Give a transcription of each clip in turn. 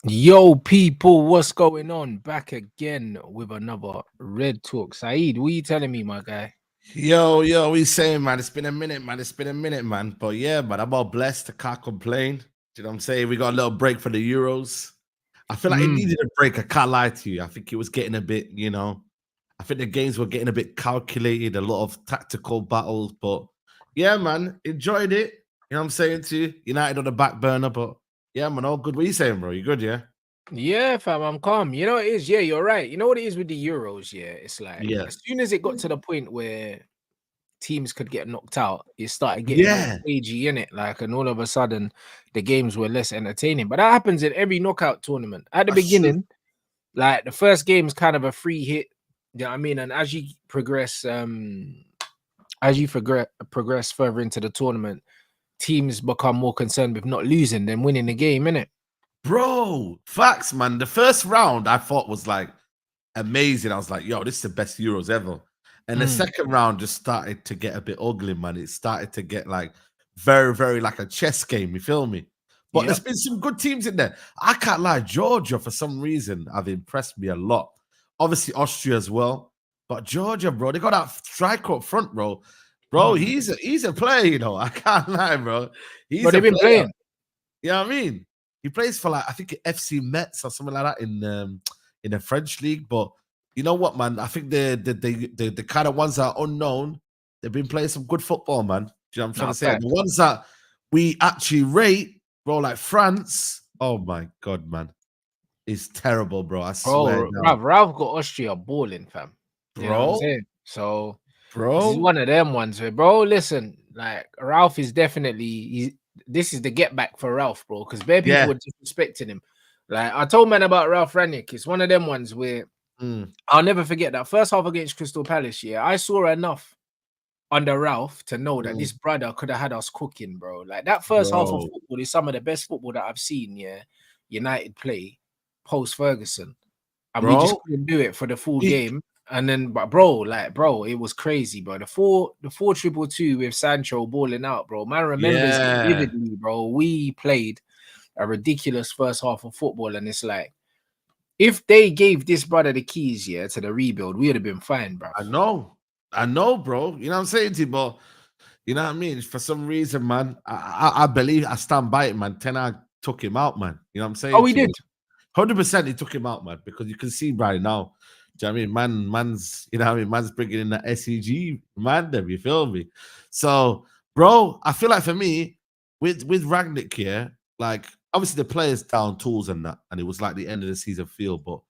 Yo, people, what's going on? Back again with another Red Talk. Saeed, what are you telling me, my guy? Yo, we saying, man, it's been a minute, man. It's been a minute, man. But yeah, man, I'm all blessed. I can't complain. Do you know what I'm saying? We got a little break for the Euros. I feel like it Mm. needed a break. I can't lie to you. I think it was getting a bit, I think the games were getting a bit calculated, a lot of tactical battles. But yeah, man, enjoyed it. You know what I'm saying to you? United on the back burner, but yeah, man, all good. What are you saying, bro? You good, yeah? Yeah, fam, I'm calm. You know what it is? Yeah, you're right. You know what it is with the Euros? Yeah, it's like Yeah. as soon as it got to the point where teams could get knocked out, it started getting all Yeah. cagey in it. Like, and all of a sudden, the games were less entertaining. But that happens in every knockout tournament. At the That's true. beginning, like the first game's kind of a free hit. You know what I mean? And as you progress, progress further into the tournament, teams become more concerned with not losing than winning the game, innit? Bro, facts, man. The first round I thought was like amazing. I was like, yo, this is the best Euros ever. And the Mm. second round just started to get a bit ugly, man. It started to get like very, very like a chess game. You feel me? But there's Yep. been some good teams in there. I can't lie, Georgia, for some reason, have impressed me a lot. Obviously, Austria as well. But Georgia, bro, they got that striker up front, bro. Bro, Mm. he's a player, you know. I can't lie, bro. He's But a they've been player. playing. You know what I mean? He plays for like I think FC Metz or something like that in the French league. But you know what, man? I think the kind of ones that are unknown, they've been playing some good football, man. Do you know what I'm trying Nah, to say? fact. The ones that we actually rate, bro, like France. Oh my god, man, it's terrible, bro. I swear Bro, down, Ralph got Austria balling, fam. You know what I'm bro, saying? So this is bro. one of them ones where, bro, listen, like Ralph is definitely this is the get back for Ralph, bro, because bare people Yeah. were disrespecting him. Like I told man about Ralph Ranić. It's one of them ones where Mm, I'll never forget that first half against Crystal Palace. Yeah, I saw enough under Ralph to know that mm, this brother could have had us cooking, bro. Like that first half of bro. football is some of the best football that I've seen. Yeah, United play post Ferguson, and we just Bro, couldn't do it for the full it, game. And then, but bro, like bro, it was crazy, bro. The 4-2-2 with Sancho balling out, bro. Man remembers it yeah. vividly, bro. We played a ridiculous first half of football, and it's like if they gave this brother the keys, yeah, to the rebuild, we would have been fine, bro. I know, bro. You know what I'm saying to you, but you know what I mean? For some reason, man, I believe I stand by it, man. Ten Hag took him out, man. You know what I'm Oh, saying we to did. you? 100% he took him out, man, because you can see right now. Do you know what I mean? Man's, you know what I mean? Man's bringing in that SEG man, them, you feel me? So, bro, I feel like for me, with Ragnick here, like obviously the players down tools and that, and it was like the end of the season feel, but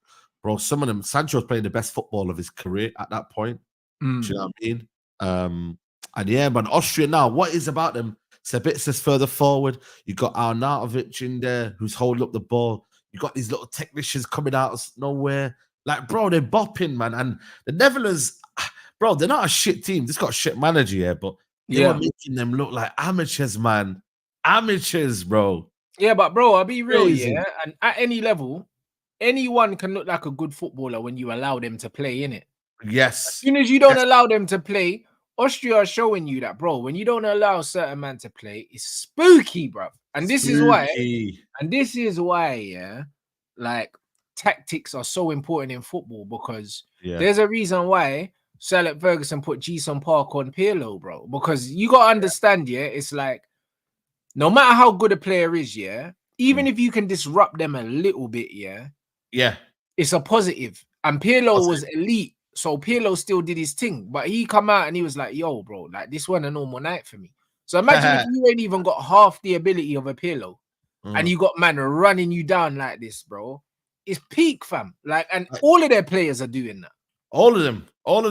bro, some of them, Sancho's playing the best football of his career at that point. Do Mm. you know what I mean? And yeah, but Austria now, what is about them? Sabitza's further forward. You got Arnautovic in there who's holding up the ball. You got these little technicians coming out of nowhere. Like, bro, they're bopping, man. And the Netherlands, bro, they're not a shit team. Just got a shit manager here, but they were Yeah. making them look like amateurs, man. Amateurs, bro. Yeah, but bro, I'll be real, Crazy. yeah. And at any level, anyone can look like a good footballer when you allow them to play in it. As Yes. soon as you don't Yes. allow them to play, Austria are showing you that, bro. When you don't allow certain man to play, it's spooky, bro. And this is why, Spooky. yeah, like tactics are so important in football because Yeah. there's a reason why Sir Alex Ferguson put Jason Park on Pirlo, bro. Because you gotta understand, yeah, it's like no matter how good a player is, yeah, even Mm. if you can disrupt them a little bit, yeah, Yeah. it's a positive. And Pirlo was Positive. elite, so Pirlo still did his thing. But he come out and he was like, "Yo, bro, like this wasn't a normal night for me." So imagine if you ain't even got half the ability of a Pirlo, and Mm. you got man running you down like this, bro. It's peak, fam. Like, and Like, all of their players are doing that. all of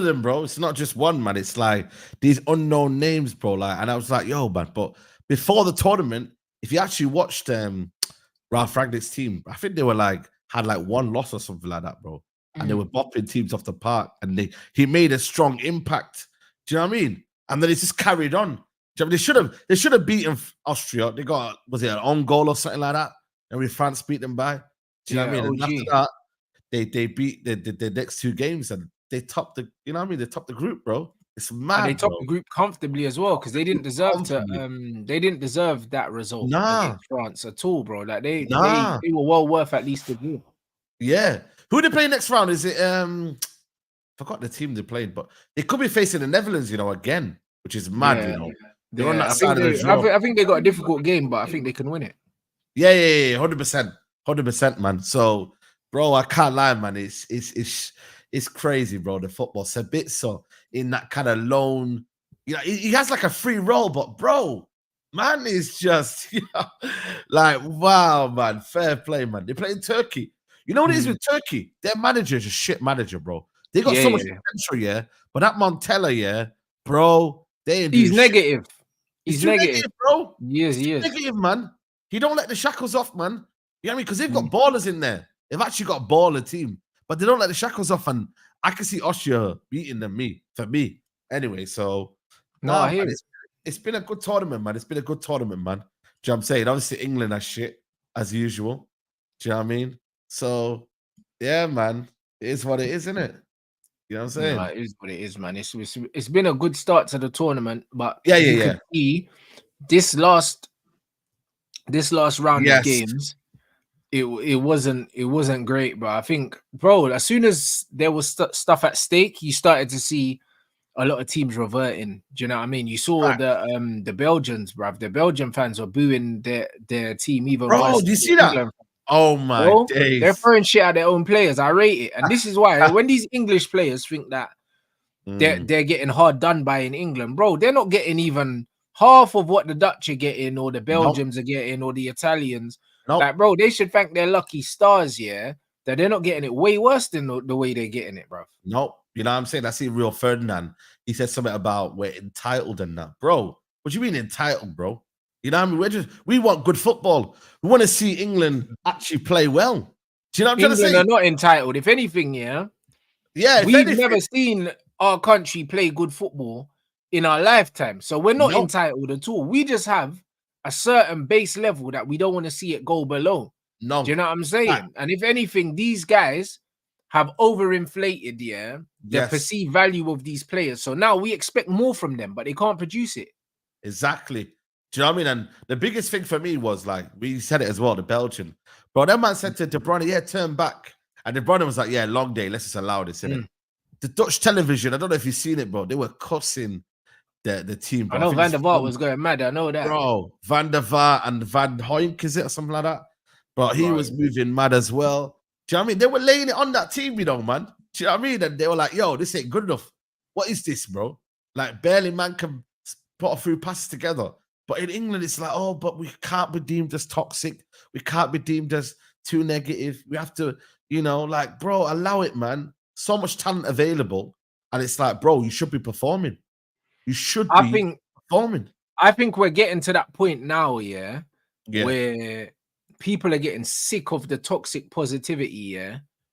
them, bro. It's not just one, man. It's like these unknown names, bro. Like, and I was like, yo, man. But before the tournament, if you actually watched Ralph Ragnick's team, I think they were like had like one loss or something like that, bro. And they were Mm. bopping teams off the park, and he made a strong impact. Do you know what I mean? And then it's just carried on. Do you know what I mean? They should have beaten Austria. They got was it an own goal or something like that? And we France beat them by. Do you know what I Yeah, mean? And after OG. that, they beat the next two games and they topped the, you know what I mean? They topped the group, bro. It's And mad, they topped bro. the group comfortably as well because they didn't deserve to. Comfortably. They didn't deserve that result Nah, against France at all, bro. Like they nah. were well worth at least a draw. Yeah. Who they play next round? Is it forgot the team they played, but they could be facing the Netherlands, again, which is mad, Yeah, They're on yeah. that side of the I, draw. I think they got a difficult game, but I think they can win it. Yeah, 100%, man. So, bro, I can't lie, man. It's crazy, bro. The football. Sabitzer in that kind of lone, he has like a free role, but bro, man is just like wow, man. Fair play, man. They play in Turkey. You know what it is with Turkey? Their manager is a shit manager, bro. They got so much potential, yeah. But that Montella, yeah, bro, they ain't He's doing shit. negative. He's too negative, bro. He is. Negative, man. He don't let the shackles off, man. You know what I mean? Because they've got ballers in there. They've actually got a baller team, but they don't let the shackles off. And I can see Austria beating them. For me, anyway. So No, man, it's been a good tournament, man. It's been a good tournament, man. Do you know what I'm saying? Obviously, England are shit as usual. Do you know what I mean? So yeah, man, it is what it is, isn't it? You know what I'm saying? No, it is what it is, man. It's been a good start to the tournament, but you could see this last round of games, it wasn't great, bro. I think, bro, as soon as there was stuff at stake, you started to see a lot of teams reverting. Do you know what I mean? You saw the Belgians, bruv. The Belgian fans were booing their team even worse. Do you see that? Oh my days. They're throwing shit at their own players. I rate it. And this is why when these English players think that they're getting hard done by in England, bro, they're not getting even half of what the Dutch are getting or the Belgians are getting or the Italians. Like, bro, they should thank their lucky stars, yeah, that they're not getting it way worse than the way they're getting it, bro. Nope. You know what I'm saying? I see Real Ferdinand. He said something about we're entitled and that. Bro, what do you mean entitled, bro? You know what I mean? We want good football. We want to see England actually play well. Do you know what I'm trying to say? England are not entitled. If anything, yeah. Yeah, we've never seen our country play good football in our lifetime. So we're not entitled at all. We just have a certain base level that we don't want to see it go below. No. Do you know what I'm saying? And if anything, these guys have overinflated, the perceived value of these players. So now we expect more from them, but they can't produce it. Exactly. Do you know what I mean? And the biggest thing for me was, like, we said it as well, the Belgian. Bro, that man said to De Bruyne, yeah, turn back. And De Bruyne was like, yeah, long day. Let's just allow this, innit? The Dutch television, I don't know if you've seen it, bro. They were cussing the team, bro. I know Van der Vaart was going mad. I know that. Bro, Van der Vaart and Van Hoink, is it, or something like that? But he was moving mad as well. Do you know what I mean? They were laying it on that team, man. Do you know what I mean? And they were like, yo, this ain't good enough. What is this, bro? Like, barely man can put a few passes together. But in England, it's like, oh, but we can't be deemed as toxic. We can't be deemed as too negative. We have to, like, bro, allow it, man. So much talent available. And it's like, bro, you should be performing. You should be performing. I think we're getting to that point now, where people are getting sick of the toxic positivity,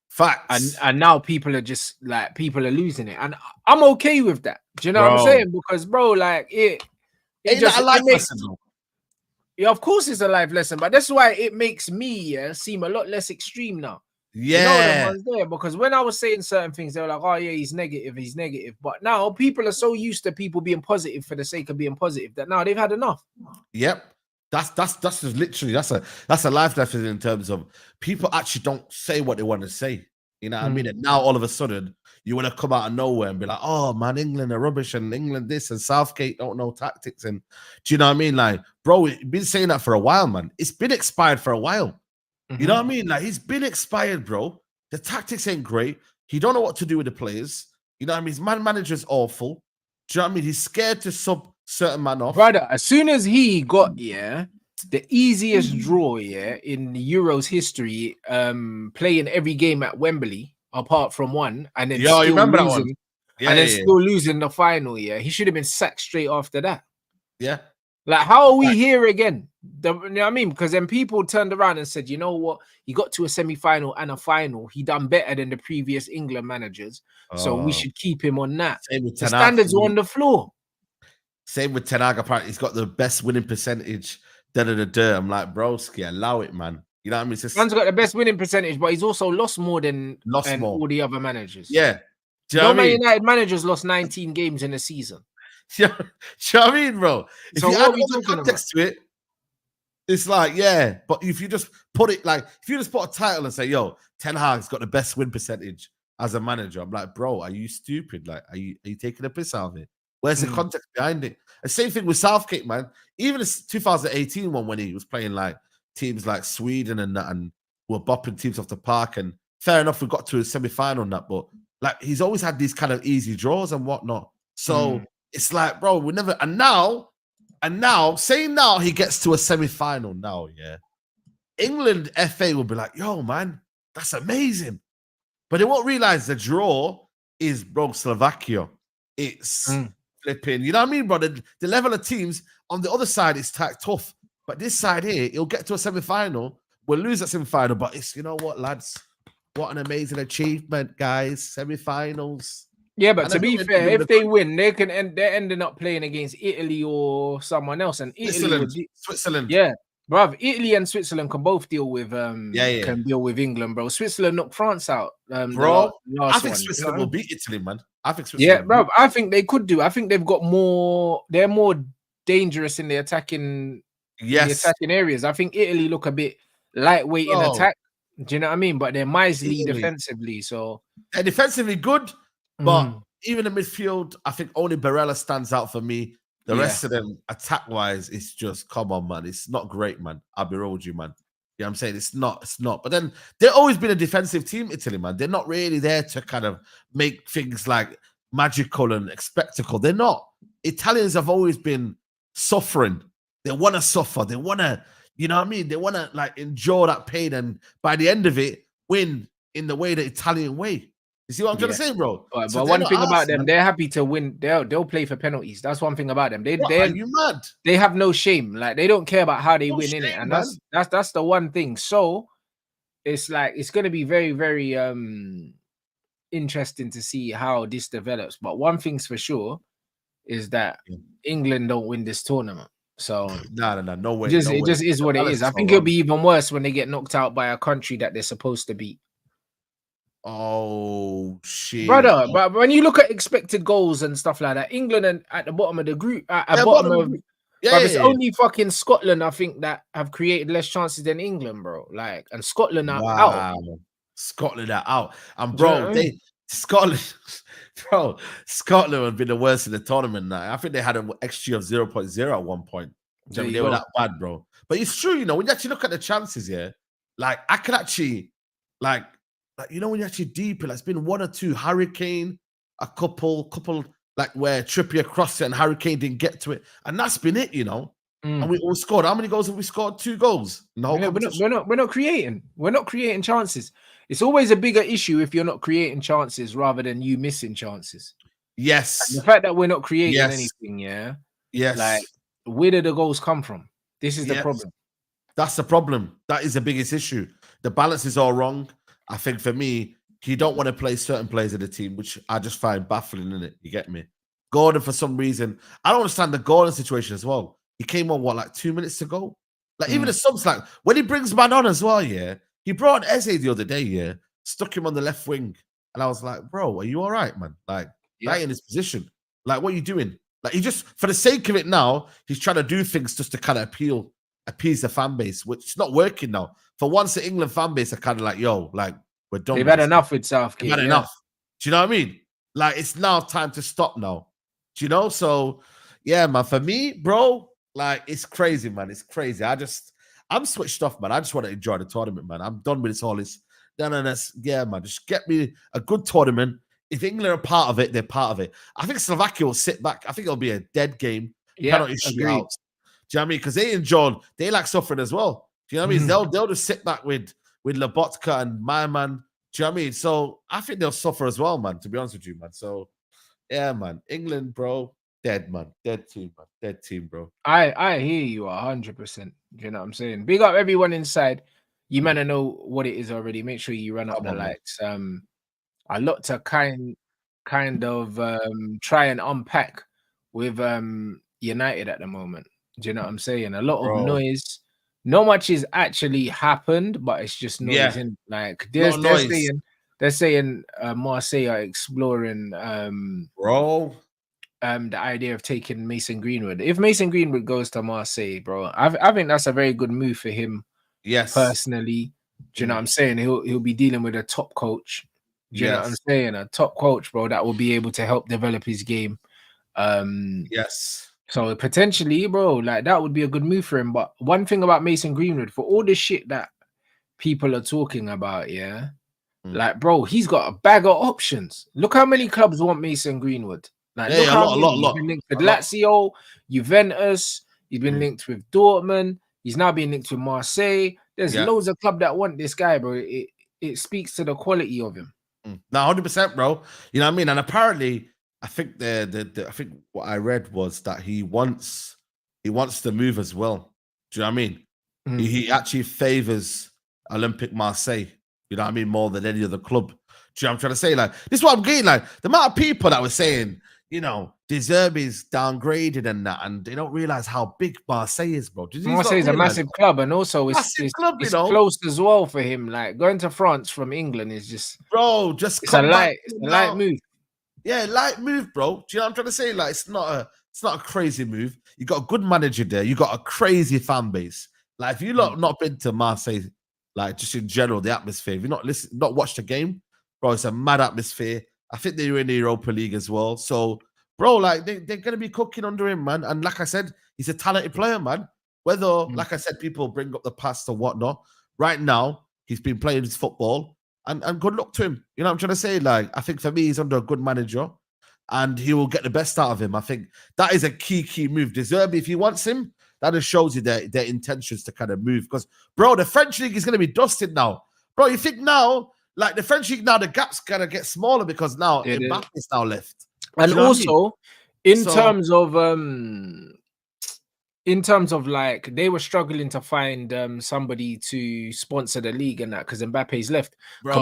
Facts. And now people are just like, people are losing it. And I'm okay with that. Do you know what I'm saying? Because, bro, like, Ain't that a life lesson? Yeah, of course it's a life lesson, but that's why it makes me seem a lot less extreme now. Yeah. You know the ones there, because when I was saying certain things, they were like, oh yeah, he's negative. But now people are so used to people being positive for the sake of being positive that now they've had enough. Yep. That's just literally that's a life lesson in terms of people actually don't say what they want to say. You know what I mean? And now all of a sudden you want to come out of nowhere and be like, oh man, England are rubbish and England this and Southgate don't know tactics. And do you know what I mean? Like, bro, we've been saying that for a while, man. It's been expired for a while. You know what I mean? Like, he's been expired, bro. The tactics ain't great. He don't know what to do with the players. You know what I mean? His manager's awful. Do you know what I mean? He's scared to sub certain man off. Brother, as soon as he got the easiest draw in the Euros history, playing every game at Wembley apart from one, and then you remember that one? Still losing the final, he should have been sacked straight after that. Yeah. Like, how are we here again? You know what I mean? Because then people turned around and said, you know what? He got to a semi-final and a final. He done better than the previous England managers. So we should keep him on that. The standards are on the floor. Same with Ten Hag. Apparently, he's got the best winning percentage. I'm like, broski, allow it, man. You know what I mean? Man's got the best winning percentage, but he's also lost more than all the other managers. Yeah. Do you No know what I Man mean? United managers lost 19 games in a season. Do you know what I mean, bro? If So you what add are we all the talking about? context to it, it's like, yeah. But if you just put it like, if you just put a title and say, yo, Ten Hag's got the best win percentage as a manager, I'm like, bro, are you stupid? Like, are you taking a piss out of it? Where's the context behind it? The same thing with Southgate, man. Even the 2018 one when he was playing like teams like Sweden and that, and were bopping teams off the park. And fair enough, we got to a semi-final on that, but like he's always had these kind of easy draws and whatnot. So it's like, bro, we never. And now, saying now he gets to a semi-final now, yeah. England FA will be like, yo, man, that's amazing. But they won't realize the draw is, bro, Slovakia. It's flipping, you know what I mean, bro? The level of teams on the other side is tough. But this side here, he'll get to a semi-final. We'll lose that semi-final, but it's, you know what, lads? What an amazing achievement, guys. Semi-finals. Yeah, but to be fair, if they win, they're ending up playing against Italy or someone else. And Italy Switzerland. Yeah. Bruv, Italy and Switzerland can both deal with can deal with England, bro. Switzerland knocked France out. Bro, last I think one. Switzerland will beat Italy, man. I think Switzerland. Yeah, bro. I think they could do. I think they've got more. They're more dangerous in the attacking. The attacking areas. I think Italy look a bit lightweight in attack. Do you know what I mean? But they're miserly defensively. So they're defensively good, but even in midfield, I think only Barella stands out for me. The rest of them, attack-wise, it's just, come on, man. It's not great, man. I'll be real with you, man. Yeah, I'm saying it's not. But then they've always been a defensive team, Italy, man. They're not really there to kind of make things like magical and spectacle. They're not. Italians have always been suffering. They want to suffer. They want to, you know what I mean? They want to like endure that pain, and by the end of it, win in the Italian way. You see what I'm trying to say, bro? But one thing about them, they're happy to win. They'll play for penalties. That's one thing about them. Are you mad? They have no shame. Like they don't care about how they win in it, and that's the one thing. So it's like it's going to be very, very interesting to see how this develops. But one thing's for sure is that England don't win this tournament. So no way. It just is what it is. I think it'll be even worse when they get knocked out by a country that they're supposed to beat. Oh shit, brother! But when you look at expected goals and stuff like that, England and at the bottom of the group, it's only fucking Scotland, I think, that have created less chances than England, bro. Like, and Scotland are out. Scotland are out, and bro, Scotland have been the worst in the tournament now. I think they had an XG of 0.0 at one point. They were that bad, bro. But it's true, you know, when you actually look at the chances here, like I could actually, like you know, when you actually deep it, like, it's been one or two. Harry Kane, a couple like where Trippier crossed it and Harry Kane didn't get to it, and that's been it, you know. And we scored. How many goals have we scored? 2 goals in the whole competition. We're not creating. We're not creating chances. It's always a bigger issue if you're not creating chances rather than you missing chances. Yes. And the fact that we're not creating anything, Yes. Like, where did the goals come from? This is the problem. That's the problem. That is the biggest issue. The balance is all wrong. I think for me, you don't want to play certain players in the team, which I just find baffling, in it. You get me? Gordon, for some reason, I don't understand the Gordon situation as well. He came on, like 2 minutes ago? Like, even the subs, like, when he brings man on as well, he brought Eze the other day, stuck him on the left wing. And I was like, bro, are you all right, man? Like, right in his position. Like, what are you doing? Like, he just, for the sake of it now, he's trying to do things just to kind of appease the fan base, which is not working now. For once, the England fan base are kind of like, yo, like, we're done. They've had enough with Southgate. They've had enough. Do you know what I mean? Like, it's now time to stop now. Do you know? So, yeah, man, for me, bro, like, it's crazy, man. It's crazy. I'm switched off, man. I just want to enjoy the tournament, man. I'm done with this all this. Man, just get me a good tournament. If England are part of it, they're part of it. I think Slovakia will sit back. I think it'll be a dead game. Penalty shootouts. Do you know what I mean? Because they like suffering as well. Do you know what I mean? They'll just sit back with Lobotka and my man. Do you know what I mean? So I think they'll suffer as well, man, to be honest with you, man. So, yeah, man. England, bro, dead, man. Dead team, man. Dead team, bro. I hear you 100%. You know what I'm saying? Big up everyone inside. You might know what it is already. Make sure you run up the likes. A lot to kind of try and unpack with United at the moment. Do you know what I'm saying? A lot of noise. Not much is actually happened, but it's just noise. Like they're saying they're saying Marseille are exploring bro. The idea of taking Mason Greenwood. If Mason Greenwood goes to Marseille, bro, I think that's a very good move for him. Yes. Personally, do you know what I'm saying? He'll be dealing with a top coach. Do you know what I'm saying? A top coach, bro, that will be able to help develop his game. Yes. So potentially, bro, like that would be a good move for him. But one thing about Mason Greenwood, for all the shit that people are talking about, yeah, like, bro, he's got a bag of options. Look how many clubs want Mason Greenwood. Like, look how many. He's been linked with Lazio, Juventus. He's been linked with Dortmund. He's now being linked with Marseille. There's loads of clubs that want this guy, bro. It speaks to the quality of him. Now, 100%, bro. You know what I mean? And apparently, I think I think what I read was that he wants to move as well. Do you know what I mean? He actually favors Olympic Marseille. You know what I mean? More than any other club. Do you know what I'm trying to say? Like, this is what I'm getting. Like, the amount of people that were saying, you know, De Zerbi's downgraded and that, and they don't realize how big Marseille is, bro. Marseille is a massive club, and also it's close as well for him. Like, going to France from England is just, bro, it's a light move. Yeah, light move, bro. Do you know what I'm trying to say? Like, it's not a crazy move. You got a good manager there. You got a crazy fan base. Like, if you not been to Marseille, like just in general, the atmosphere. If you not watched the game, bro, it's a mad atmosphere. I think they were in the Europa League as well. So, bro, like they're gonna be cooking under him, man. And like I said, he's a talented player, man. Whether, like I said, people bring up the past or whatnot. Right now, he's been playing his football, and good luck to him. You know what I'm trying to say? Like, I think for me, he's under a good manager, and he will get the best out of him. I think that is a key move. De Zerbi, if he wants him, that just shows you their intentions to kind of move. Because, bro, the French league is going to be dusted now. Bro, you think now, like the French league now, the gap's going to get smaller because now Mbappe is now left. And also, in terms of like, they were struggling to find somebody to sponsor the league and that because Mbappe's left. Bro.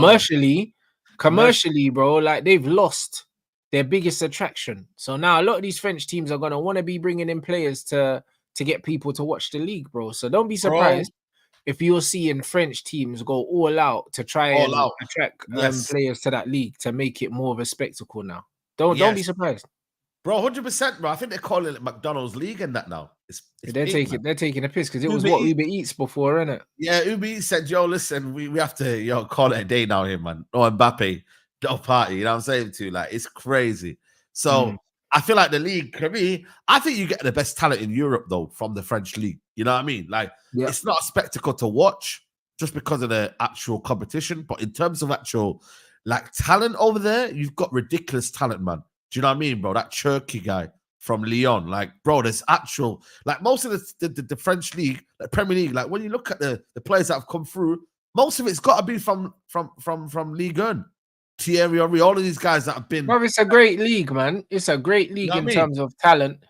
Commercially, bro, like they've lost their biggest attraction. So now a lot of these French teams are going to want to be bringing in players to get people to watch the league, bro. So don't be surprised if you're seeing French teams go all out to try and attract players to that league to make it more of a spectacle now. Don't be surprised. Bro, 100%, bro. I think they're calling it McDonald's League and that now. They're taking a piss because it was what Uber Eats before, isn't it? Yeah, Uber Eats said, yo, listen, we have to call it a day now here, man. No Mbappe, no party. You know what I'm saying to you? Like, it's crazy. So I feel like the league, for me, I think you get the best talent in Europe, though, from the French league. You know what I mean? Like, it's not a spectacle to watch just because of the actual competition. But in terms of actual, like, talent over there, you've got ridiculous talent, man. Do you know what I mean, bro? That Cherky guy from Lyon, like, bro, there's actual, like, most of the French league, the Premier League, like, when you look at the players that have come through, most of it's got to be from Ligue 1. Thierry Henry, all of these guys that have been. Bro, it's a great league, man. It's a great league in terms of talent.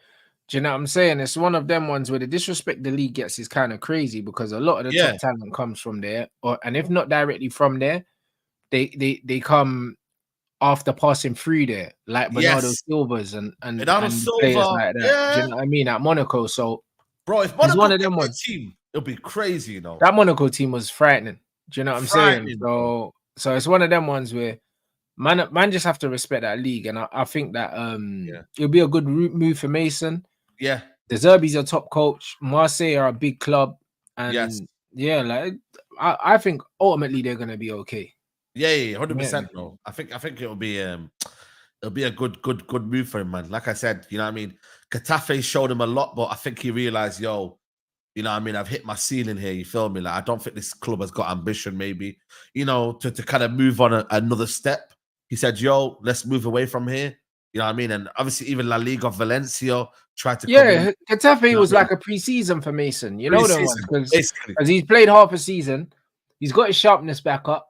Do you know what I'm saying? It's one of them ones where the disrespect the league gets is kind of crazy because a lot of the top talent comes from there, and if not directly from there, they come after passing through there, like Bernardo Silva's and players like that. Do you know what I mean? At Monaco, so bro, if Monaco one of them was team, it'll be crazy, you know. That Monaco team was frightening. Do you know what I'm saying? So it's one of them ones where man just have to respect that league, and I think that it'll be a good move for Mason. Yeah, De Zerbi's a top coach. Marseille are a big club, and like I think ultimately they're gonna be okay. Yeah, 100%, bro. I think it'll be a good move for him, man. Like I said, you know what I mean. Getafe showed him a lot, but I think he realized, yo, you know what I mean, I've hit my ceiling here. You feel me? Like, I don't think this club has got ambition, maybe, you know, to kind of move on another step. He said, yo, let's move away from here. You know what I mean? And obviously, even La Liga of Valencia tried to. Yeah, Getafe was like a pre-season for Mason. You know them ones because he's played half a season. He's got his sharpness back up.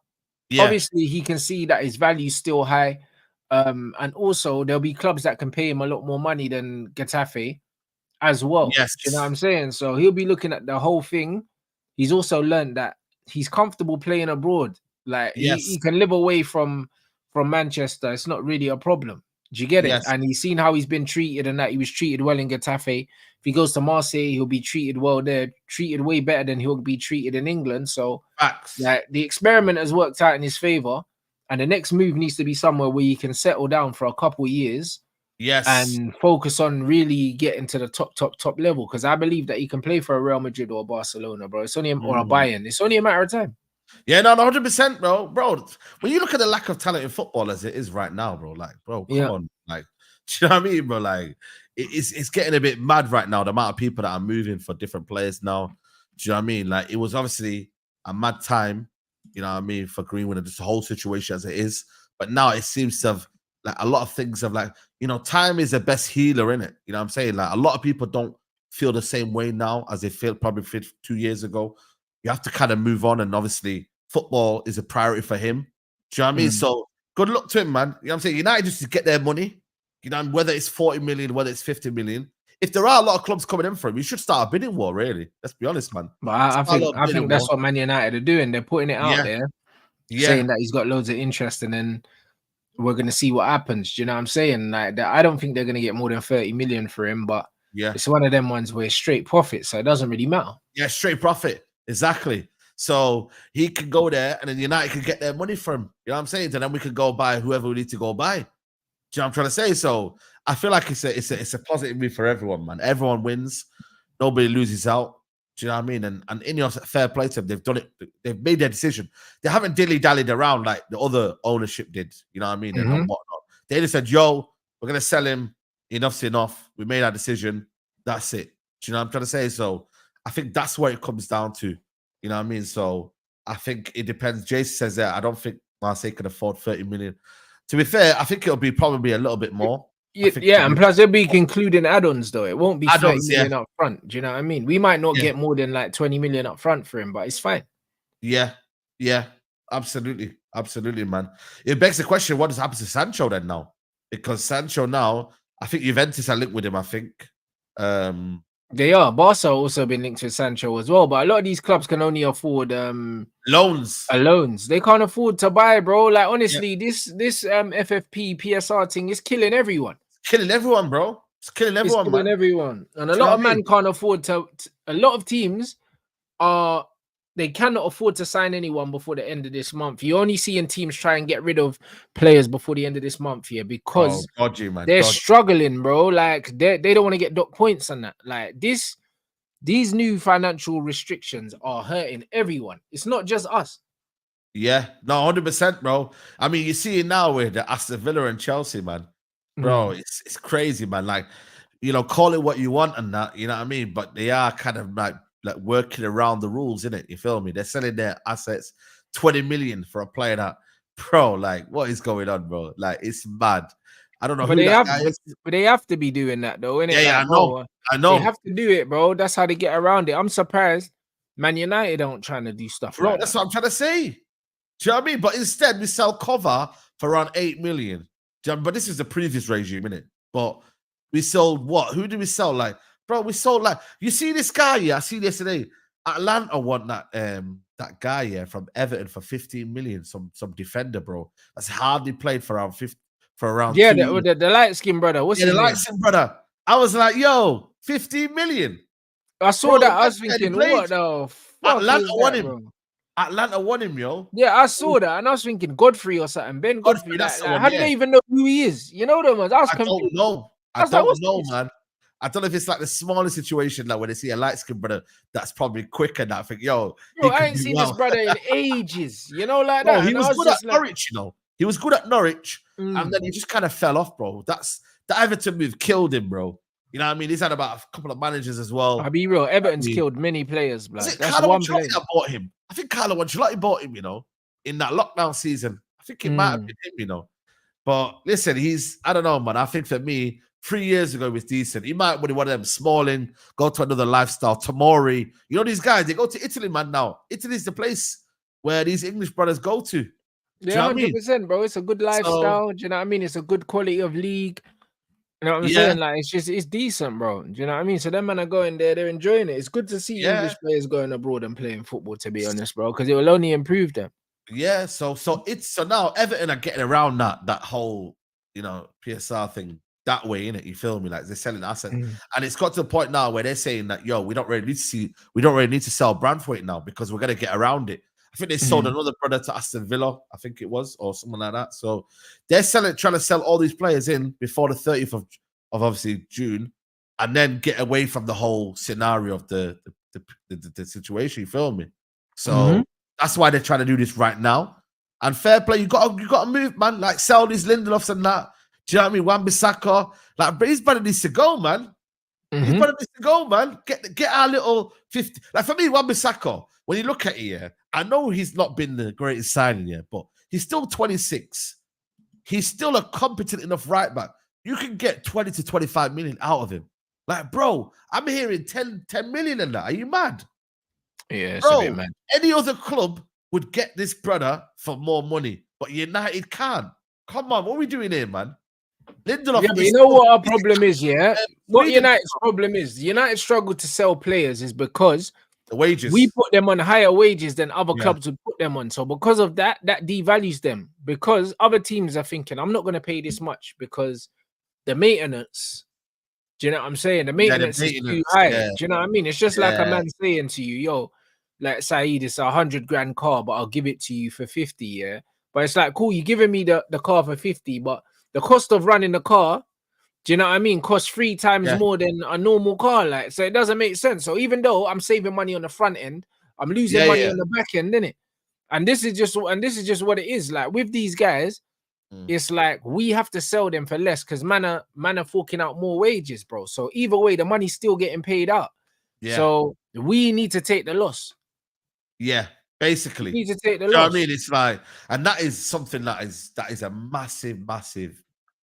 Yeah. Obviously, he can see that his value is still high. And also, there'll be clubs that can pay him a lot more money than Getafe as well. Yes. You know what I'm saying? So he'll be looking at the whole thing. He's also learned that he's comfortable playing abroad. Like, he can live away from Manchester. It's not really a problem. Do you get it? And he's seen how he's been treated and that he was treated well in Getafe. If he goes to Marseille, he'll be treated well there, treated way better than he'll be treated in England. So like, the experiment has worked out in his favor. And the next move needs to be somewhere where you can settle down for a couple years. Yes. And focus on really getting to the top level. Because I believe that he can play for a Real Madrid or Barcelona, bro. It's only or a Bayern. It's only a matter of time. Yeah, no, 100%, bro. When you look at the lack of talent in football as it is right now, bro, like, bro, come on. Like, do you know what I mean, bro? Like, it's getting a bit mad right now, the amount of people that are moving for different players now. Do you know what I mean? Like, it was obviously a mad time, you know what I mean, for Greenwood and just the whole situation as it is. But now it seems to have, like, a lot of things have, like, you know, time is the best healer, innit? You know what I'm saying? Like, a lot of people don't feel the same way now as they felt probably 2 years ago. You have to kind of move on, and obviously football is a priority for him. Do you know what I mean? So good luck to him, man. You know what I'm saying? United just to get their money, you know, whether it's 40 million, whether it's 50 million. If there are a lot of clubs coming in for him, you should start a bidding war, really. Let's be honest, man. But I think that's what Man United are doing. They're putting it out there, saying that he's got loads of interest, and then we're gonna see what happens. Do you know what I'm saying? Like that, I don't think they're gonna get more than 30 million for him, but it's one of them ones where it's straight profit, so it doesn't really matter. Yeah, straight profit. Exactly. So he could go there, and then United could get their money from him. You know what I'm saying? And then we could go buy whoever we need to go buy. Do you know what I'm trying to say? So I feel like it's a positive move for everyone, man. Everyone wins. Nobody loses out. Do you know what I mean? And INEOS, fair play to them. They've done it. They've made their decision. They haven't dilly-dallied around like the other ownership did. You know what I mean? And whatnot. They just said, yo, we're going to sell him. Enough's enough. We made our decision. That's it. Do you know what I'm trying to say? So I think that's what it comes down to. You know what I mean? So I think it depends. Jason says that I don't think Marseille can afford 30 million. To be fair, I think it'll be probably a little bit more. Yeah, and plus they'll be including add-ons though. It won't be 30 million up front. Do you know what I mean? We might not get more than like 20 million up front for him, but it's fine. Yeah, absolutely, man. It begs the question: what has happened to Sancho then now? Because Sancho now, I think Juventus are linked with him. I think they are. Barca also been linked with Sancho as well, but a lot of these clubs can only afford loans. They can't afford to buy, bro. Like honestly, this FFP PSR thing is killing everyone. Killing everyone, bro. It's killing everyone, man. Everyone, and a lot of men can't afford to. A lot of teams they cannot afford to sign anyone before the end of this month. You're only seeing teams try and get rid of players before the end of this month here because they're struggling, bro. Like they don't want to get dock points on that. Like these new financial restrictions are hurting everyone. It's not just us. Yeah, no, 100%, bro. I mean, you see it now with the Aston Villa and Chelsea, man. Bro, it's crazy, man. Like, you know, call it what you want and that, you know what I mean? But they are kind of like working around the rules, innit? You feel me? They're selling their assets 20 million for a player that, bro, like, what is going on, bro? Like, it's mad. I don't know but they have to be doing that though, innit? Yeah, like, I know. They have to do it, bro. That's how they get around it. I'm surprised Man United aren't trying to do stuff bro, like that's that. what I'm trying to say. Do you know what I mean? But instead, we sell cover for around 8 million. But this is the previous regime, innit? But we sold what? Who did we sell? Like, bro, we sold like, you see this guy, I see yesterday. Atlanta want that guy from Everton for 15 million. Some defender, bro. That's hardly played for around 50 for around. Yeah, the light skin brother. What's his name? The light skin brother. I was like, yo, 15 million. I saw that. I was thinking, what the fuck? Atlanta won him. Bro? Atlanta won him, yo. Yeah, I saw that, and I was thinking Godfrey or something. Ben Godfrey. How do they even know who he is? You know them ones. I don't know. I don't know, man. I don't know if it's like the smallest situation, like when they see a light skin brother that's probably quicker. And I think, yo, bro, I ain't seen this brother in ages. You know, like that. He was good at Norwich, you know. He was good at Norwich, and then he just kind of fell off, bro. That's the Everton move killed him, bro. You know what I mean? He's had about a couple of managers as well. I'll be real. Everton's killed many players, bro. That's one player that bought him. I think Carlo Ancelotti bought him, you know, in that lockdown season. I think it might have been him, you know. But listen, I don't know, man. I think for me, 3 years ago, he was decent. He might be one of them Smalling, go to another lifestyle. Tomori, you know, these guys, they go to Italy, man, now. Italy's the place where these English brothers go to. Yeah, 100%, bro. It's a good lifestyle. Do you know what I mean? It's a good quality of league. You know what I'm saying? Like, it's decent, bro. Do you know what I mean? So them men are going there, they're enjoying it. It's good to see English players going abroad and playing football, to be honest, bro, because it will only improve them. Yeah, so now Everton are getting around that whole, you know, PSR thing that way, innit? You feel me? Like they're selling assets. And it's got to the point now where they're saying that, yo, we don't really need to sell Brandthwaite now because we're gonna get around it. I think they sold another brother to Aston Villa, I think it was, or something like that. So they're trying to sell all these players in before the 30th of obviously June, and then get away from the whole scenario of the situation. You feel me? So that's why they're trying to do this right now. And fair play, you got to move, man. Like sell these Lindelofs and that. Do you know what I mean? Wan-Bissaka, like, but his brother needs to go, man. His brother needs to go, man. Get our little 50. Like for me, Wan-Bissaka, when you look at it, yeah, I know he's not been the greatest signing yet, but he's still 26. He's still a competent enough right back. You can get 20 to 25 million out of him. Like, bro, I'm hearing 10 million in that. Are you mad? Yeah, it's a bit mad. Any other club would get this brother for more money, but United can't. Come on, what are we doing here, man? Lindelof, yeah, but you know what our problem is, yeah? What United's problem is, United struggle to sell players is because the wages. We put them on higher wages than other clubs would put them on. So because of that, that devalues them. Because other teams are thinking, I'm not going to pay this much because the maintenance, do you know what I'm saying? The maintenance is too high. Do you know what I mean? It's just like a man saying to you, yo, like Saeed, it's $100,000 car, but I'll give it to you for 50, yeah? But it's like, cool, you're giving me the car for 50, but the cost of running the car, do you know what I mean? Costs 3 times more than a normal car, like, so it doesn't make sense. So even though I'm saving money on the front end, I'm losing money on the back end, innit? And this is just what it is. Like with these guys, it's like we have to sell them for less because man are forking out more wages, bro. So either way, the money's still getting paid out. Yeah. So we need to take the loss. Yeah, basically. We need to take the loss. You know what I mean? It's like, and that is something that is a massive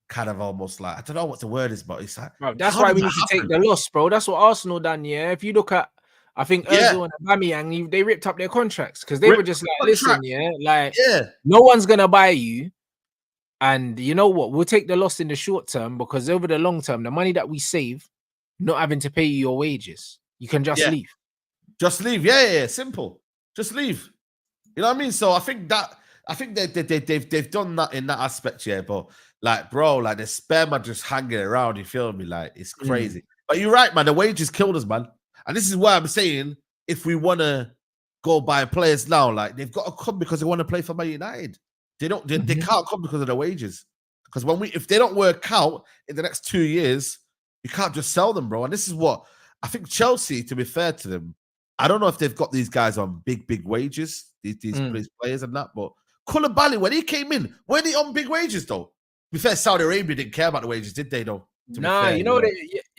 kind of almost like, I don't know what the word is, but it's like, bro, that's why we need to take the loss, bro. That's what Arsenal done, yeah. If you look at, I think Ozil and Aubameyang, they ripped up their contracts because they were just like, listen, no one's gonna buy you, and you know what? We'll take the loss in the short term because over the long term, the money that we save, not having to pay you your wages, you can just leave. Just leave, yeah, simple. Just leave. You know what I mean? So I think they've done that in that aspect, yeah, but. Like, bro, like the sperm are just hanging around. You feel me? Like, it's crazy. But you're right, man. The wages killed us, man. And this is why I'm saying if we want to go buy players now, like they've got to come because they want to play for Man United. They don't. They can't come because of the wages. Because if they don't work out in the next 2 years, you can't just sell them, bro. And this is what I think Chelsea. To be fair to them, I don't know if they've got these guys on big wage,s these players and that. But Koulibaly, when he came in, weren't he on big wages though? To be fair, Saudi Arabia didn't care about the wages, did they, though? Nah, you know,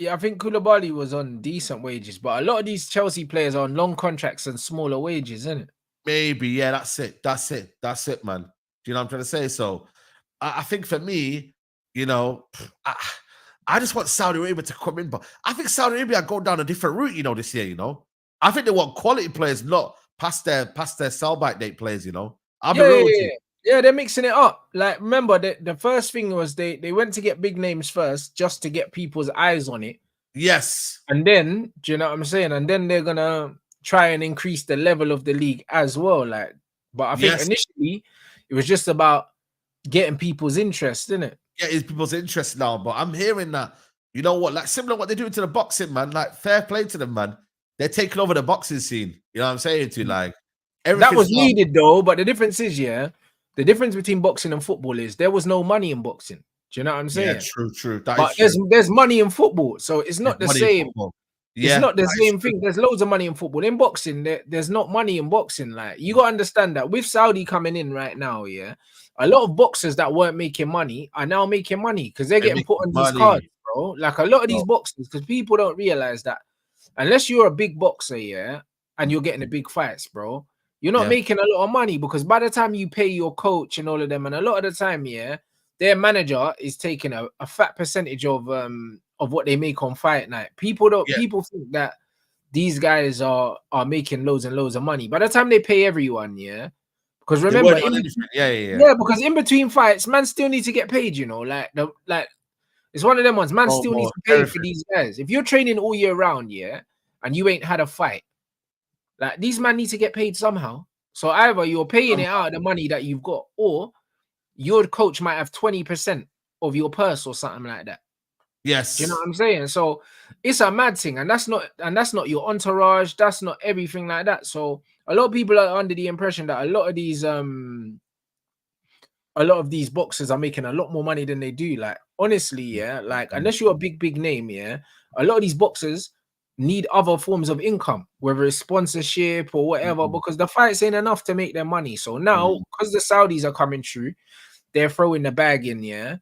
I think Koulibaly was on decent wages, but a lot of these Chelsea players are on long contracts and smaller wages, isn't it? Maybe, yeah, that's it, man. Do you know what I'm trying to say? So, I think for me, you know, I just want Saudi Arabia to come in, but I think Saudi Arabia go down a different route, you know, this year, you know. I think they want quality players, not past their sell-by date players, you know. I'll be real with you. Yeah, they're mixing it up. Like, remember, the first thing was they went to get big names first just to get people's eyes on it. Yes. And then, do you know what I'm saying? And then they're going to try and increase the level of the league as well. Like, but I think initially it was just about getting people's interest, isn't it? Yeah, it's people's interest now. But I'm hearing that, you know what, like similar to what they're doing to the boxing, man. Like, fair play to them, man. They're taking over the boxing scene. You know what I'm saying to you? Like, that was needed though. But the difference is, the difference between boxing and football is there was no money in boxing. Do you know what I'm saying? Yeah, true. But there's money in football, so it's not the same. It's not the same thing. There's loads of money in football. In boxing, there's not money in boxing. Like, you got to understand that with Saudi coming in right now, a lot of boxers that weren't making money are now making money because they're getting put on these cards, bro. Like a lot of these boxers, because people don't realize that unless you're a big boxer, and you're getting the big fights, bro, you're not making a lot of money because by the time you pay your coach and all of them, and a lot of the time, their manager is taking a fat percentage of what they make on fight night. People think that these guys are making loads and loads of money. By the time they pay everyone, because remember, because in between fights, man still need to get paid, you know, like it's one of them ones, man still needs to pay for these guys. If you're training all year round, and you ain't had a fight, like these men need to get paid somehow. So either you're paying it out of the money that you've got, or your coach might have 20% of your purse or something like that. Yes. Do you know what I'm saying? So it's a mad thing, and that's not your entourage. That's not everything like that. So a lot of people are under the impression that a lot of these boxers are making a lot more money than they do. Like, honestly, yeah, like unless you're a big name, yeah, a lot of these boxers need other forms of income, whether it's sponsorship or whatever, because the fights ain't enough to make their money. So now, because the Saudis are coming through, they're throwing the bag in, yeah.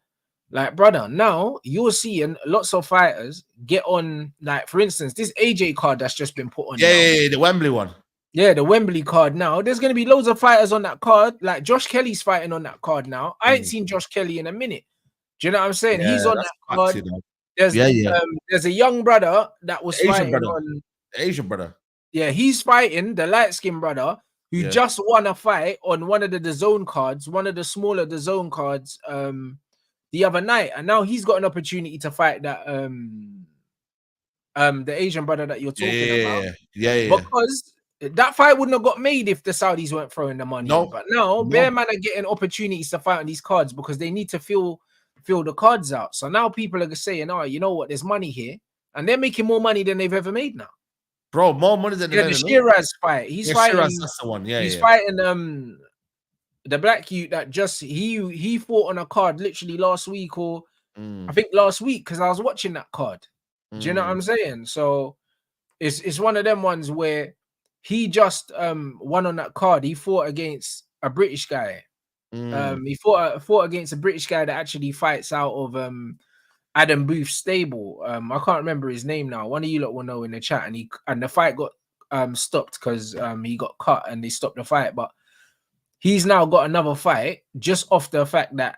Like, brother, now you're seeing lots of fighters get on, like, for instance, this AJ card that's just been put on. Yeah, the Wembley one. Yeah, the Wembley card now. There's going to be loads of fighters on that card. Like, Josh Kelly's fighting on that card now. I ain't seen Josh Kelly in a minute. Do you know what I'm saying? He's on that card. There's a young brother that was fighting on... Asian brother. Yeah, he's fighting the light-skinned brother who just won a fight on one of the DAZN cards, one of the smaller DAZN cards, the other night, and now he's got an opportunity to fight that the Asian brother that you're talking about. Because that fight wouldn't have got made if the Saudis weren't throwing the money in. But now Bear Man are getting opportunities to fight on these cards because they need to fill the cards out. So now people are saying, oh, you know what, there's money here, and they're making more money than they've ever made now. Bro, more money than the Shiraz fight. He's fighting. Shiraz, that's the one. He's fighting the black youth that just he fought on a card literally last week, or I think last week, because I was watching that card. Do you know what I'm saying? So it's one of them ones where he just won on that card. He fought against a British guy. He fought against a British guy that actually fights out of Adam Booth's stable. I can't remember his name now. One of you lot will know in the chat. And the fight got stopped because he got cut and they stopped the fight. But he's now got another fight just off the fact that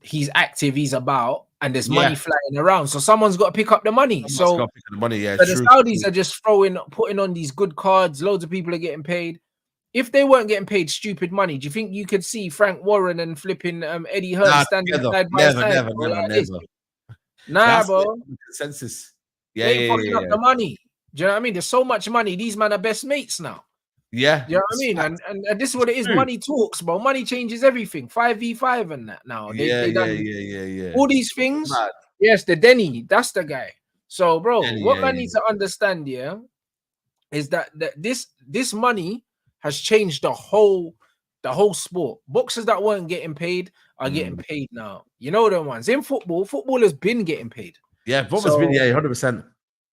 he's active, he's about, and there's money flying around. So someone's got to pick up the money. So the Saudis are just putting on these good cards. Loads of people are getting paid. If they weren't getting paid stupid money, do you think you could see Frank Warren and flipping Eddie Hearn standing side by side? Never. Nah, bro. Consensus. Fucking up the money. Do you know what I mean? There's so much money. These men are best mates now. Yeah. You know what I mean? And this is what it is. Money talks, bro. Money changes everything. 5v5 and that now. They all these things. Mad. Yes, the Denny. That's the guy. So, bro, what man needs to understand here is that this money has changed the whole sport. Boxers that weren't getting paid are getting paid now. You know them ones. In football has been getting paid. Yeah, football's been 100%.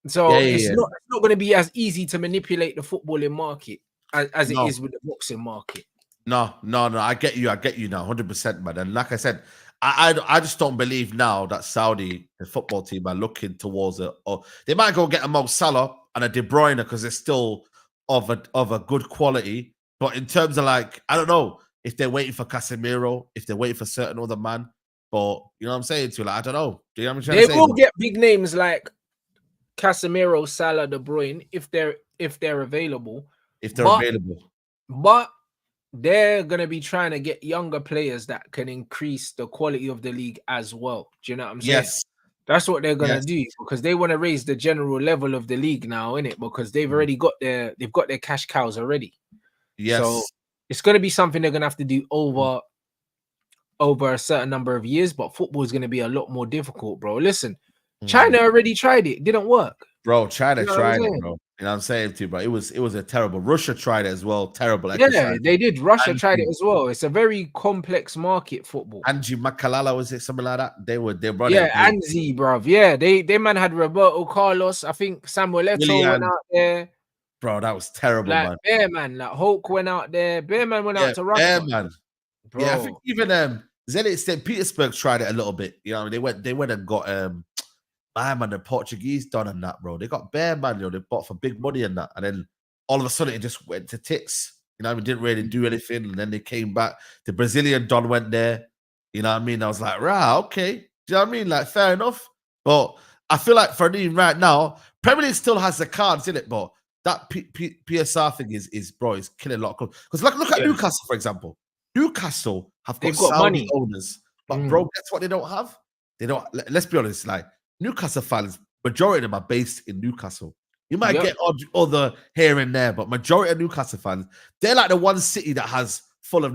So it's not going to be as easy to manipulate the footballing market as it is with the boxing market. No. I get you now, 100%, man. And like I said, I just don't believe now that Saudi, the football team, are looking towards it. Or they might go get a Mo Salah and a De Bruyne because they're still of a good quality. But in terms of, like, I don't know if they're waiting for Casemiro, if they're waiting for certain other man. But you know what I'm saying to you? Like, I don't know. Do you know what I'm trying to say? They will get big names like Casemiro, Salah, De Bruyne if they're available. But they're gonna be trying to get younger players that can increase the quality of the league as well. Do you know what I'm saying? Yes. That's what they're gonna do, because they want to raise the general level of the league now, innit? Because they've already got their cash cows already. Yes. So it's gonna be something they're gonna have to do over a certain number of years, but football is gonna be a lot more difficult, bro. Listen, China already tried it, didn't work. Bro, China tried it, bro. You know what I'm saying to you, but it was a terrible. Russia tried it as well. Terrible exercise. Yeah, they did. Russia tried it as well. It's a very complex market, football. Angie Makalala, was it something like that? They running. Yeah, Anzi, bruv. Yeah, they man had Roberto Carlos. I think Samuel Eto'o went out there. Bro, that was terrible, like, man. Bear Man, like Hulk went out there. Bear Man went out to Russia. Bear Man. Bro. Yeah, I think even Zenit St. Petersburg tried it a little bit. You know, they went and got man, the Portuguese done and that, bro. They got Bear Man, you know, they bought for big money and that, and then all of a sudden it just went to tits. You know, we didn't really do anything, and then they came back. The Brazilian Don went there. You know what I mean? I was like, right, okay. Do you know what I mean? Like, fair enough. But I feel like for me right now, Premier League still has the cards in it, but that PSR thing is bro, is killing a lot of clubs. Because look at Newcastle, for example. Newcastle they've got Saudi money. Owners, but bro, that's what they don't have. They don't. Let's be honest, like Newcastle fans, majority of them are based in Newcastle. You might get other here and there, but majority of Newcastle fans, they're like the one city that has full of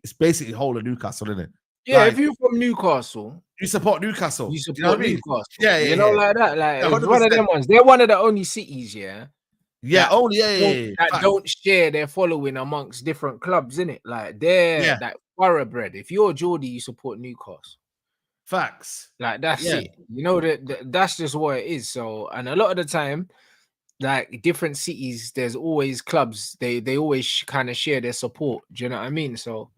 it's basically whole of Newcastle, isn't it? Yeah, if you're from Newcastle, you support Newcastle. you Do you know support what I mean? Newcastle. Yeah, You know, like that. Like it's one of them ones. They're one of the only cities, that don't share their following amongst different clubs, innit? Like they're that thoroughbred. If you're Geordie, you support Newcastle. Facts. Like that's it. You know that's just what it is. So, and a lot of the time, like different cities, there's always clubs. They always kind of share their support. Do you know what I mean? So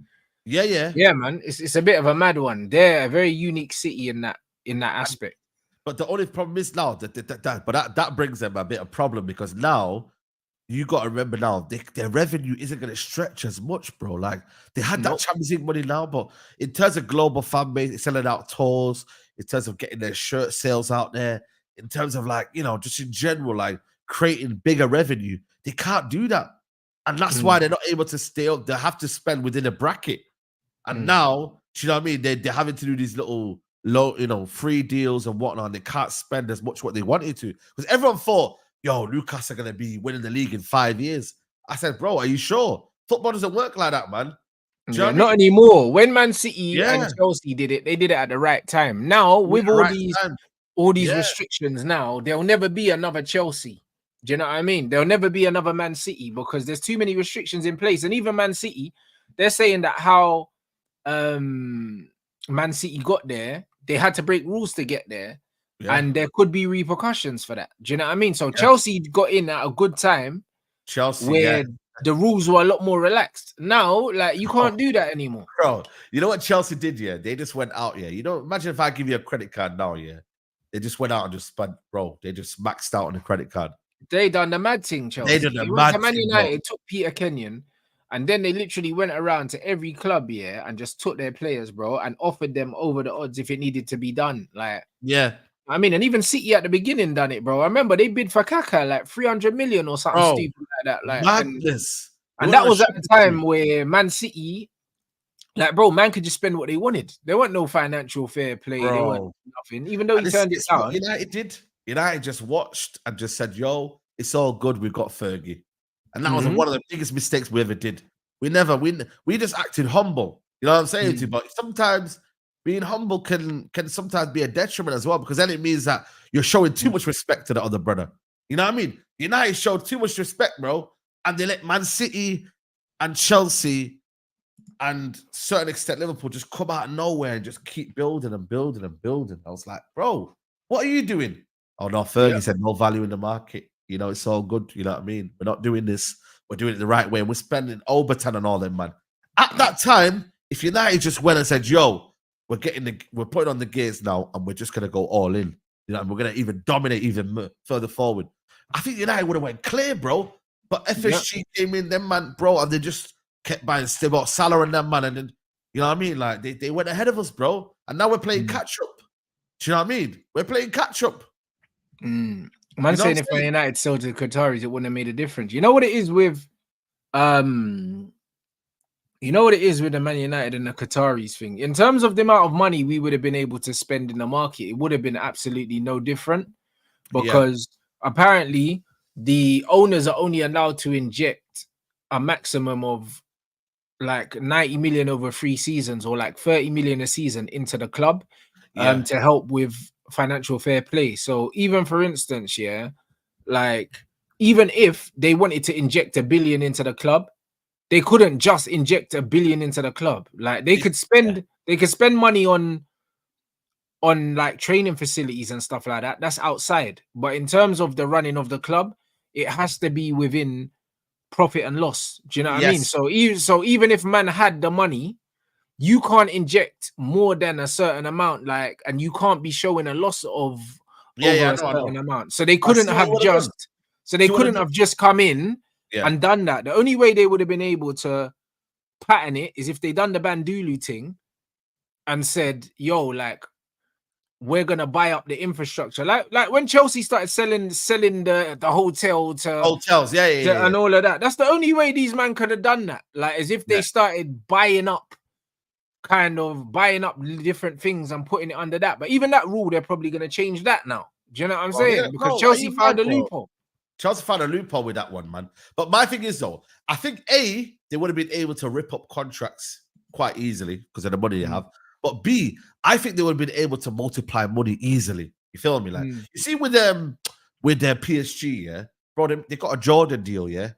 yeah, man. It's a bit of a mad one. They're a very unique city in that aspect. But the only problem is now that brings them a bit of problem because now you got to remember now their revenue isn't going to stretch as much, bro. Like they had that Champions League money now, but in terms of global fan base, selling out tours, in terms of getting their shirt sales out there, in terms of like just in general, like creating bigger revenue, they can't do that, and that's why they're not able to stay up. They have to spend within a bracket, and now you know what I mean. They're having to do these little low, free deals and whatnot. And they can't spend as much what they wanted to because everyone thought, yo, Newcastle are going to be winning the league in 5 years. I said, bro, are you sure? Football doesn't work like that, man. Not anymore. When Man City and Chelsea did it, they did it at the right time. Now, with all these restrictions now, there'll never be another Chelsea. Do you know what I mean? There'll never be another Man City because there's too many restrictions in place. And even Man City, they're saying that how Man City got there, they had to break rules to get there. And there could be repercussions for that. Do you know what I mean? So Chelsea got in at a good time. Where the rules were a lot more relaxed. Now, like you can't do that anymore. Bro, you know what Chelsea did? They just went out. Imagine if I give you a credit card now. They just went out and just spent, bro. They just maxed out on the credit card. They done the mad thing, Chelsea. They did the mad thing. Man United took Peter Kenyon, and then they literally went around to every club, and just took their players, bro, and offered them over the odds if it needed to be done. Like, I mean, and even City at the beginning done it, bro. I remember they bid for Kaka like 300 million or something stupid like that. Like madness. And that was at the time where Man City, like, bro, man could just spend what they wanted. There weren't no financial fair play. There weren't nothing. Even though he turned it down. United did. United just watched and just said, yo, it's all good. We've got Fergie. And that was one of the biggest mistakes we ever did. We just acted humble. You know what I'm saying to you? But sometimes being humble can sometimes be a detriment as well, because then it means that you're showing too much respect to the other brother. You know what I mean? United showed too much respect, bro, and they let Man City and Chelsea and to a certain extent Liverpool just come out of nowhere and just keep building and building and building. I was like, bro, what are you doing? Oh no, Fergie said no value in the market. It's all good. You know what I mean? We're not doing this. We're doing it the right way. And we're spending Overton and all them, man. At that time, if United just went and said, yo, we're putting on the gears now, and we're just gonna go all in. And we're gonna even dominate even further forward. I think United would have went clear, bro. But FSG came in, them man, bro, and they just kept buying still Salah and them man, and then you know what I mean? Like they went ahead of us, bro. And now we're playing catch up. Do you know what I mean? We're playing catch up. Man saying if Man United sold to the Qataris, it wouldn't have made a difference. You know what it is with the Man United and the Qataris thing? In terms of the amount of money we would have been able to spend in the market, it would have been absolutely no different, because apparently the owners are only allowed to inject a maximum of like 90 million over 3 seasons, or like 30 million a season into the club to help with financial fair play. So even for instance, like even if they wanted to inject $1 billion into the club, they couldn't just inject $1 billion into the club. Like they could spend money on like training facilities and stuff like that. That's outside. But in terms of the running of the club, it has to be within profit and loss. Do you know what I mean? So even if man had the money, you can't inject more than a certain amount, like, and you can't be showing a loss of over a certain amount. So they couldn't have just come in and done that. The only way they would have been able to pattern it is if they done the Bandulu thing and said, yo, like, we're gonna buy up the infrastructure, like when Chelsea started selling the hotel to hotels, and all of that. That's the only way these men could have done that. Like, as if they started buying up different things and putting it under that. But even that rule, they're probably gonna change that now. Do you know what I'm saying? Because Chelsea found a loophole. Chelsea found a loophole with that one, man. But my thing is, though, I think they would have been able to rip up contracts quite easily because of the money they have. But B, I think they would have been able to multiply money easily. You feel me? Like you see with their PSG, yeah, bro, they got a Jordan deal, yeah.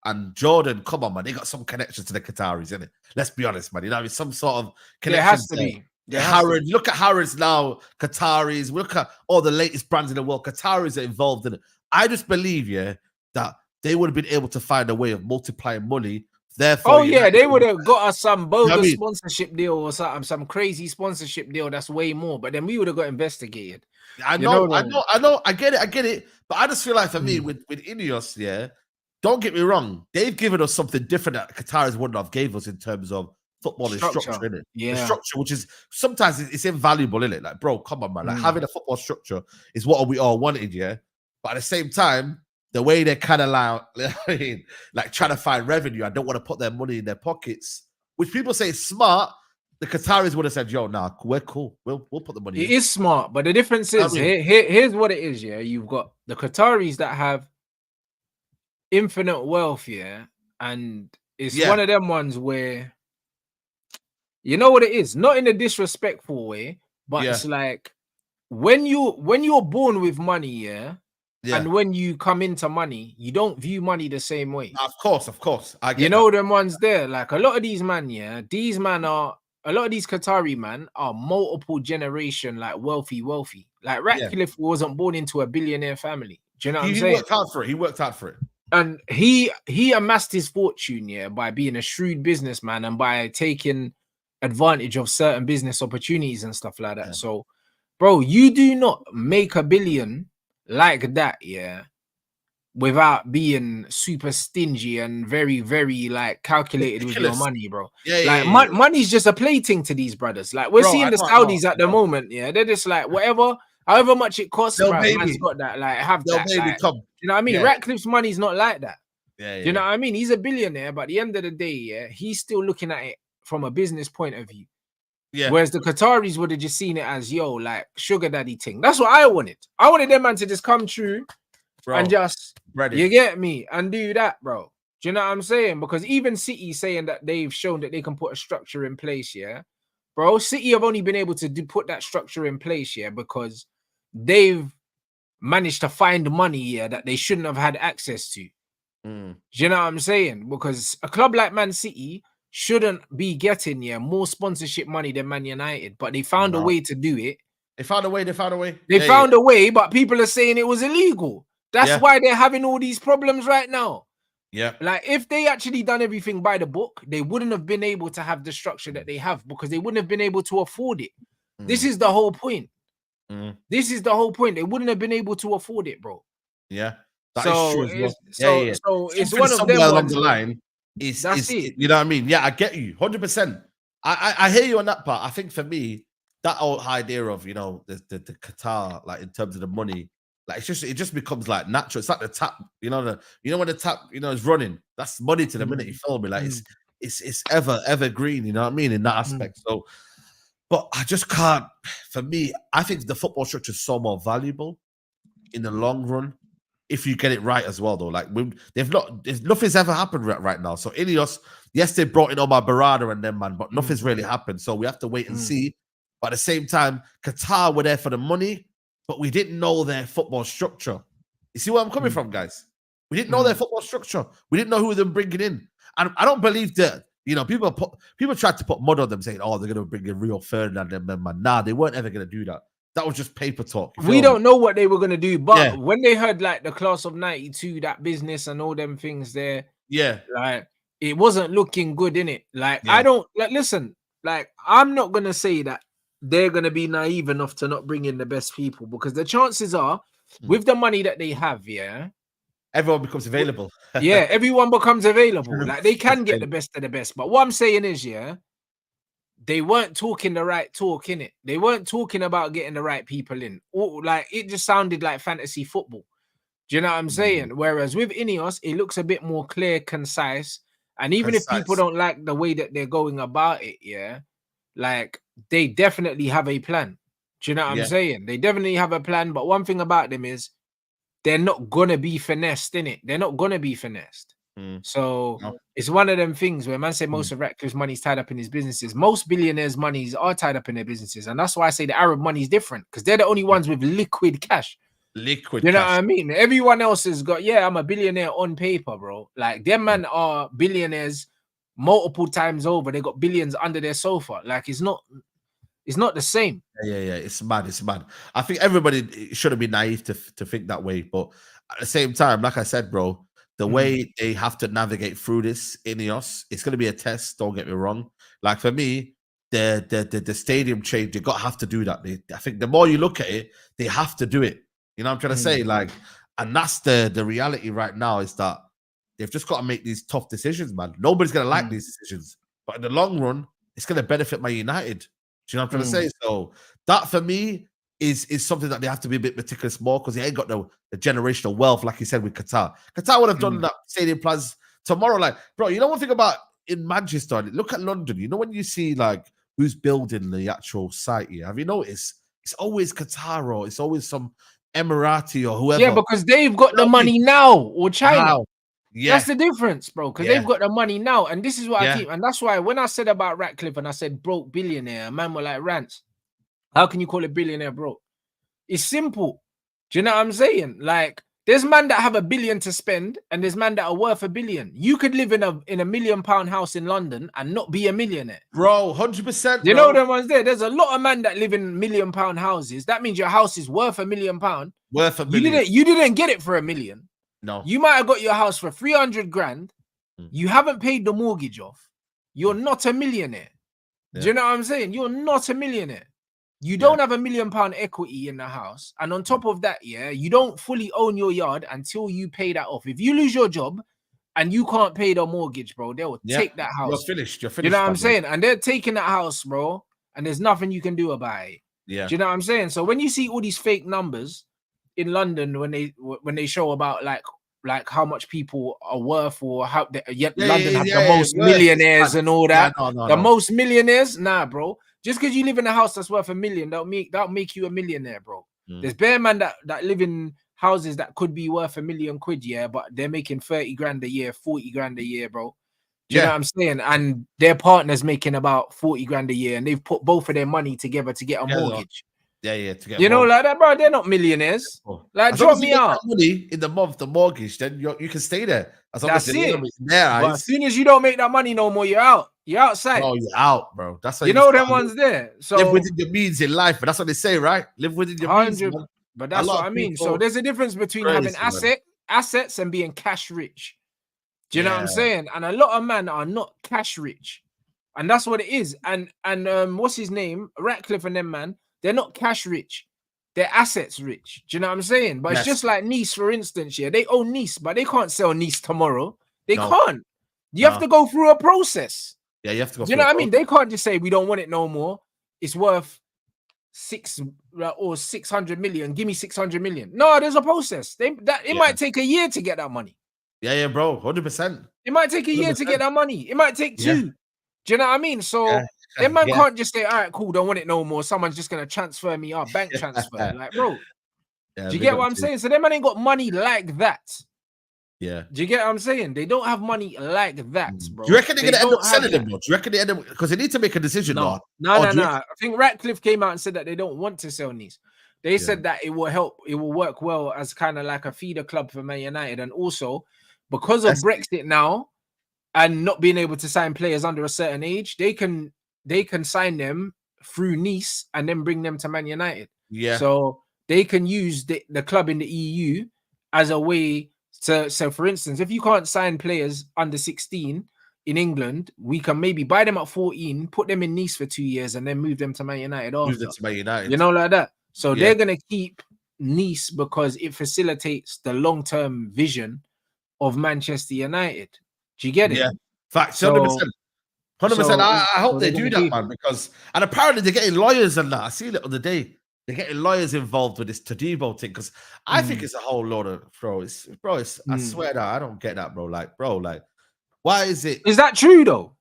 And Jordan, come on, man, they got some connection to the Qataris, innit? Let's be honest, man. You know, some sort of connection. There has to be. Harrods, look at Harrods now, Qataris. Look at all the latest brands in the world. Qataris are involved in it. I just believe, yeah, that they would have been able to find a way of multiplying money. Therefore, they would have got us some bogus sponsorship deal or something, some crazy sponsorship deal that's way more. But then we would have got investigated. I know, I get it. But I just feel like for me, with INEOS, yeah, don't get me wrong, they've given us something different that Qataris wouldn't have gave us in terms of football structure, innit? Yeah. The structure, which is sometimes it's invaluable, innit? Like, bro, come on, man. Like having a football structure is what we all wanted, yeah. But at the same time, the way they're kind of like trying to find revenue, I don't want to put their money in their pockets, which people say is smart. The Qataris would have said, "Yo, nah, we're cool. We'll put the money." It is smart, but the difference is here's what it is. Yeah, you've got the Qataris that have infinite wealth, yeah, and it's one of them ones where you know what it is, not in a disrespectful way, but it's like when you're born with money, yeah. And when you come into money, you don't view money the same way. Of course. I get you know them ones there. Like a lot of these man, a lot of these Qatari man are multiple generation, like wealthy. Like Ratcliffe wasn't born into a billionaire family. Do you know what I'm saying? He worked hard for it. And he amassed his fortune, by being a shrewd businessman and by taking advantage of certain business opportunities and stuff like that. So, bro, you do not make $1 billion like that, without being super stingy and very, very like calculated with your money, bro. Money's just a plaything to these brothers. Like we're seeing the Saudis at the moment, they're just like however much it costs, man's got that. Like have that. Like, you know what I mean? Ratcliffe's money's not like that. You know what I mean? He's a billionaire, but at the end of the day, he's still looking at it from a business point of view. Whereas the Qataris would have just seen it as like sugar daddy thing. That's what I wanted. I wanted them man to just come true, bro, and just you get me and do that, bro. Do you know what I'm saying? Because even City saying that they've shown that they can put a structure in place, bro. City have only been able to put that structure in place, because they've managed to find money, that they shouldn't have had access to. Do you know what I'm saying? Because a club like Man City shouldn't be getting more sponsorship money than Man United, but they found a way to do it. They found a way. They found a way, but people are saying it was illegal. That's why they're having all these problems right now. Like if they actually done everything by the book, they wouldn't have been able to have the structure that they have because they wouldn't have been able to afford it. This is the whole point. This is the whole point. They wouldn't have been able to afford it, bro. That is true. So it's one of them along the line. You know what I mean? Yeah, I get you 100%. I hear you on that part. I think for me, that whole idea of the Qatar, like in terms of the money, like it just becomes like natural. It's like the tap, when the tap is running, that's money to the minute. You feel me? Like it's evergreen. You know what I mean in that aspect. So, but I just can't. For me, I think the football structure is so more valuable in the long run. If you get it right as well, though, like nothing's ever happened right now. So INEOS, yes, they brought in Omar Barada and them, man, but nothing's really happened. So we have to wait and see. But at the same time, Qatar were there for the money, but we didn't know their football structure. You see where I'm coming from, guys? We didn't know their football structure. We didn't know who them bringing in, and I don't believe that. People tried to put mud on them, saying, "Oh, they're going to bring in Rio Ferdinand and them, man." Nah, they weren't ever going to do that. That was just paper talk. We don't know what they were going to do, but when they heard like the class of 92, that business and all them things there, like it wasn't looking good, innit? Like I don't listen, like I'm not going to say that they're going to be naive enough to not bring in the best people because the chances are with the money that they have, everyone becomes available. Everyone becomes available. Like they can get the best of the best. But what I'm saying is, they weren't talking the right talk, innit? They weren't talking about getting the right people in. Like it just sounded like fantasy football. Do you know what I'm saying? Whereas with INEOS, it looks a bit more clear, concise. And even if people don't like the way that they're going about it, like they definitely have a plan. Do you know what I'm saying? They definitely have a plan. But one thing about them is they're not gonna be finessed, innit? They're not gonna be finessed. So it's one of them things where man say most of Ratcliffe's money is tied up in his businesses. Most billionaires' monies are tied up in their businesses, and that's why I say the Arab money is different because they're the only ones with liquid cash. Liquid You know cash. what I mean? Everyone else has got, I'm a billionaire on paper, bro. Like them man are billionaires multiple times over. They got billions under their sofa. Like it's not the same. Yeah. It's mad. I think everybody shouldn't be naive to think that way, but at the same time, like I said, bro, the way they have to navigate through this INEOS, it's going to be a test. Don't get me wrong. Like for me, the stadium change, they have to do that. I think the more you look at it, they have to do it. You know what I'm trying to say? Like, and that's the reality right now is that they've just got to make these tough decisions, man. Nobody's going to like these decisions, but in the long run, it's going to benefit Man United. Do you know what I'm trying to say? So that for me is something that they have to be a bit meticulous more because they ain't got the generational wealth, like you said, with Qatar. Qatar would have done that stadium plans tomorrow. Like, bro, you know one thing about in Manchester, look at London. You know when you see like who's building the actual site here, have you noticed? It's always Qatar or it's always some Emirati or whoever. Yeah, because they've got the money now, or China. Wow. Yeah. That's the difference, bro. Because they've got the money now. And this is what I keep. And that's why when I said about Ratcliffe and I said broke billionaire, man were like, Rants, how can you call a billionaire broke? It's simple. Do you know what I'm saying? Like, there's man that have $1 billion to spend, and there's man that are worth $1 billion. You could live in a £1 million house in London and not be a millionaire. Bro, 100%. You know them ones there? There's a lot of men that live in £1 million houses. That means your house is worth £1 million. Worth $1 million. You didn't get it for $1 million. No. You might have got your house for 300 grand. You haven't paid the mortgage off. You're not a millionaire. Do you know what I'm saying? You're not a millionaire. You don't have £1 million equity in the house. And on top of that, you don't fully own your yard until you pay that off. If you lose your job and you can't pay the mortgage, bro, they will take that house. You're finished. You know what I'm saying? And they're taking that house, bro, and there's nothing you can do about it. Yeah. Do you know what I'm saying? So when you see all these fake numbers in London, when they show about like how much people are worth or how London have the most millionaires and all that. The most millionaires, nah, bro. Just because you live in a house that's worth $1 million, that'll make you a millionaire, bro. There's bare man that live in houses that could be worth £1 million, but they're making 30 grand a year, 40 grand a year, bro. Do you know what I'm saying? And their partner's making about 40 grand a year, and they've put both of their money together to get a mortgage. To get you know, like that, bro. They're not millionaires. Like, drop me out. Money in the month, the mortgage, then you can stay there. That's it. But as soon as you don't make that money no more, you're out. You're outside. Oh, you're out, bro. That's how you know them ones there. So live within your means in life, but that's what they say, right? Live within your means. But that's what I mean. So there's a difference between having assets and being cash rich. Do you know what I'm saying? And a lot of men are not cash rich, and that's what it is. And what's his name? Ratcliffe and them man. They're not cash rich. They're assets rich. Do you know what I'm saying? But it's just like Nice, for instance. Yeah, they own Nice, but they can't sell Nice tomorrow. They can't. You have to go through a process. Yeah, you have to go. You know what I mean? They can't just say we don't want it no more. It's worth 600 million. Give me 600 million. No, there's a process. It might take a year to get that money. Yeah, bro, 100%. It might take a year to get that money. It might take 2. Do you know what I mean? So them man can't just say, all right, cool, don't want it no more. Someone's just gonna transfer me up, bank transfer. Like, bro, do you get what I'm saying? So them man ain't got money like that. Yeah. Do you get what I'm saying? They don't have money like that, bro. Do you reckon they're gonna end up selling them, bro? Do you reckon they end up because they need to make a decision? No. I think Ratcliffe came out and said that they don't want to sell these. They said that it will help, it will work well as kind of like a feeder club for Man United, and also because of Brexit now and not being able to sign players under a certain age, they can sign them through Nice and then bring them to Man United. Yeah. So they can use the club in the EU as a way to, so for instance, if you can't sign players under 16 in England, we can maybe buy them at 14, put them in Nice for 2 years, and then move them to Man United after. Move them to Man United. You know, like that. So they're going to keep Nice because it facilitates the long-term vision of Manchester United. Do you get it? Yeah. Facts, 100%. 100%. I hope they do that, man, because, and apparently they're getting lawyers and that. I see it the other day. They're getting lawyers involved with this Todibo thing because I think it's a whole lot of I swear that I don't get that, bro. Like, why is it? Is that true though?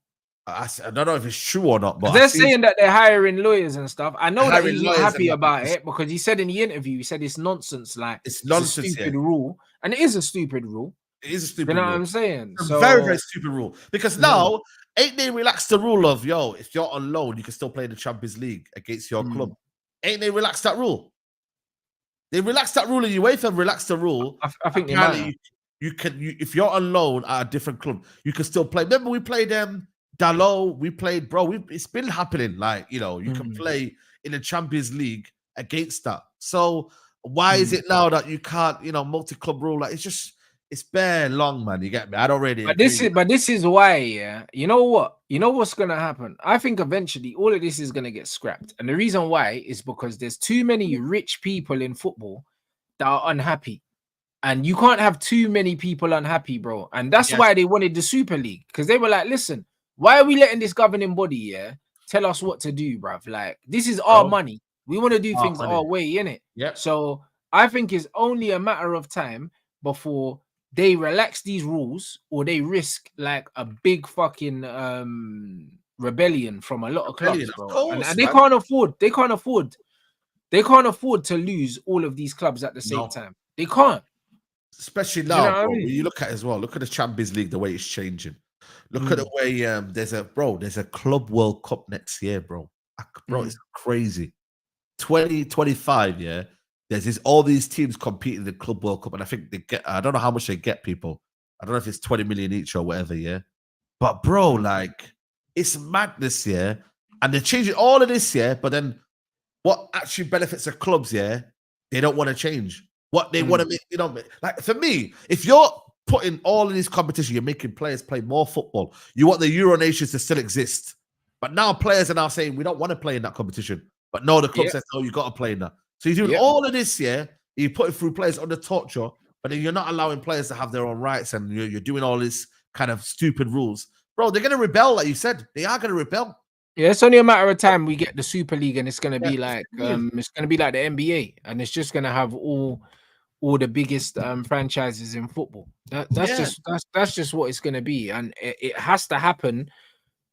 I don't know if it's true or not, but they're saying that they're hiring lawyers and stuff. I know that he's not happy about it because he said in the interview, he said it's nonsense. Like, it's nonsense, a stupid rule, and it is a stupid rule. It is a stupid You know rule. what I'm saying? It's a So very, very stupid rule. Because now, ain't they relaxed the rule of, yo, if you're on loan, you can still play in the Champions League against your club. Ain't they relaxed that rule? They relaxed that rule, and UEFA relaxed the rule. I think they might. If you're on loan at a different club, you can still play. Remember, we played Dalot, we played, it's been happening. Like, you know, you can play in the Champions League against that. So why is it now that you can't, you know, multi-club rule? Like, it's bare long, man. You get me? I don't really agree. But this is why, yeah. You know what? You know what's gonna happen? I think eventually all of this is gonna get scrapped. And the reason why is because there's too many rich people in football that are unhappy. And you can't have too many people unhappy, bro. And that's why they wanted the Super League. Because they were like, listen, why are we letting this governing body tell us what to do, bruv? Like, this is our money. We want to do things our way, innit? Yep. So I think it's only a matter of time before they relax these rules or they risk like a big fucking rebellion from a lot of clubs, bro. Course, and they can't afford to lose all of these clubs at the same time. They can't. Especially now, bro, when you look at it as well, look at the Champions League, the way it's changing. Look at the way there's a Club World Cup next year, bro. Bro, it's crazy. 2025, yeah. There's all these teams competing in the Club World Cup, and I think they get, I don't know how much they get, people. I don't know if it's 20 million each or whatever, yeah. But bro, like, it's madness, yeah. And they're changing all of this, yeah. But then what actually benefits the clubs, yeah, they don't want to change. What they want to make, you know, like for me, if you're putting all of these competition, you're making players play more football. You want the Euro nations to still exist. But now players are now saying, we don't want to play in that competition. But no, the club says, no, you got to play in that. So you're doing all of this, yeah, you're putting through players under torture, but then you're not allowing players to have their own rights, and you're doing all this kind of stupid rules. Bro, they're going to rebel, like you said. They are going to rebel. Yeah, it's only a matter of time we get the Super League, and it's going to be like it's going to be like the NBA, and it's just going to have all the biggest franchises in football. That's just what it's going to be, and it has to happen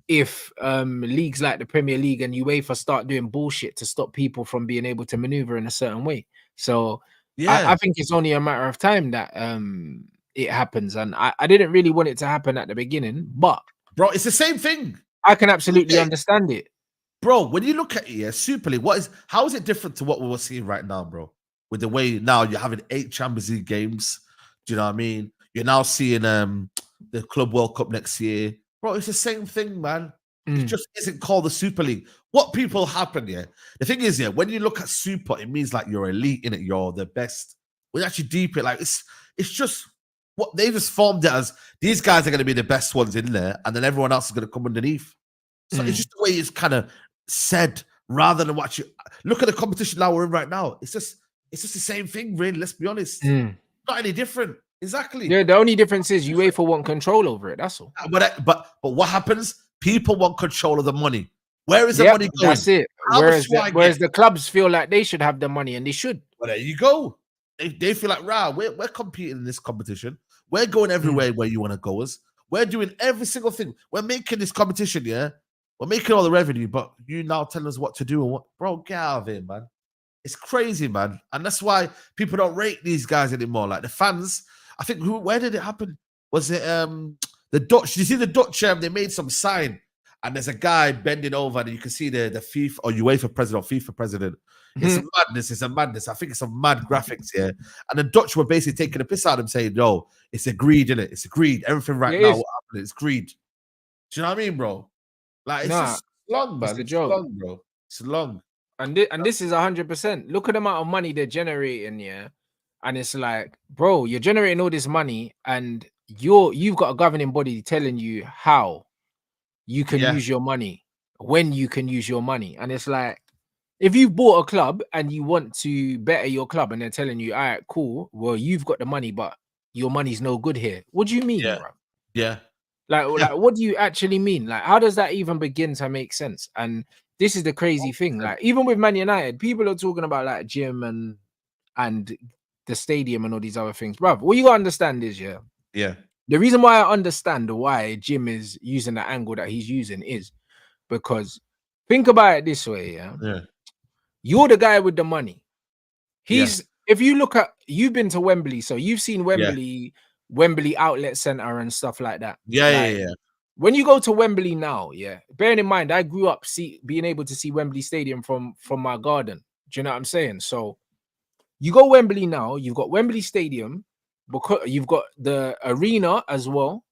if leagues like the Premier League and UEFA start doing bullshit to stop people from being able to maneuver in a certain way. So I think it's only a matter of time that it happens, and I didn't really want it to happen at the beginning, but bro, it's the same thing. I can absolutely understand it, bro. When you look at it, Super League, how is it different to what we were seeing right now, bro? With the way now you're having 8 Champions League games, do you know what I mean? You're now seeing the Club World Cup next year, bro. It's the same thing, man. It just isn't called the Super League. What people happen, the thing is, when you look at Super, it means like you're elite in it, you're the best. When you actually deep it, like it's just what they just formed it as. These guys are going to be the best ones in there, and then everyone else is going to come underneath. So it's just the way it's kind of said, rather than what you look at the competition now we're in right now. It's just the same thing, really. Let's be honest. Not any different. Exactly. Yeah, the only difference is UEFA want control over it. That's all. But what happens? People want control of the money. Where is the money going? That's it. Whereas the clubs feel like they should have the money, and they should. Well, there you go. They feel like, we're competing in this competition. We're going everywhere where you want to go us. We're doing every single thing. We're making this competition, We're making all the revenue, but you now tell us what to do and what, bro, get out of here, man. It's crazy, man. And that's why people don't rate these guys anymore. Like the fans, I think, where did it happen? Was it the Dutch? You see the Dutch, they made some sign, and there's a guy bending over, and you can see the FIFA or UEFA president or FIFA president. It's a madness. It's a madness. I think it's some mad graphics here. And the Dutch were basically taking a piss out of him, saying, no, it's a greed, innit? It's a greed. Everything right now, what happened, it's greed. Do you know what I mean, bro? Like, it's just long, man. It's long, bro. It's long. And this is 100%. Look at the amount of money they're generating, and it's like, bro, you're generating all this money, and you've got a governing body telling you how you can use your money, when you can use your money, and it's like, if you bought a club and you want to better your club, and they're telling you, all right, cool, well, you've got the money, but your money's no good here. What do you mean, bro? Yeah. Like, what do you actually mean? Like, how does that even begin to make sense? And this is the crazy thing. Like, even with Man United, people are talking about like gym and the stadium and all these other things, bro. What you gotta understand is, the reason why I understand why Jim is using the angle that he's using is because think about it this way, you're the guy with the money. If you look at, you've been to Wembley, so you've seen Wembley Wembley Outlet Center and stuff like that. Yeah. When you go to Wembley now, bearing in mind, I grew up being able to see Wembley Stadium from my garden. Do you know what I'm saying? So you go Wembley now, you've got Wembley Stadium, because you've got the arena as well.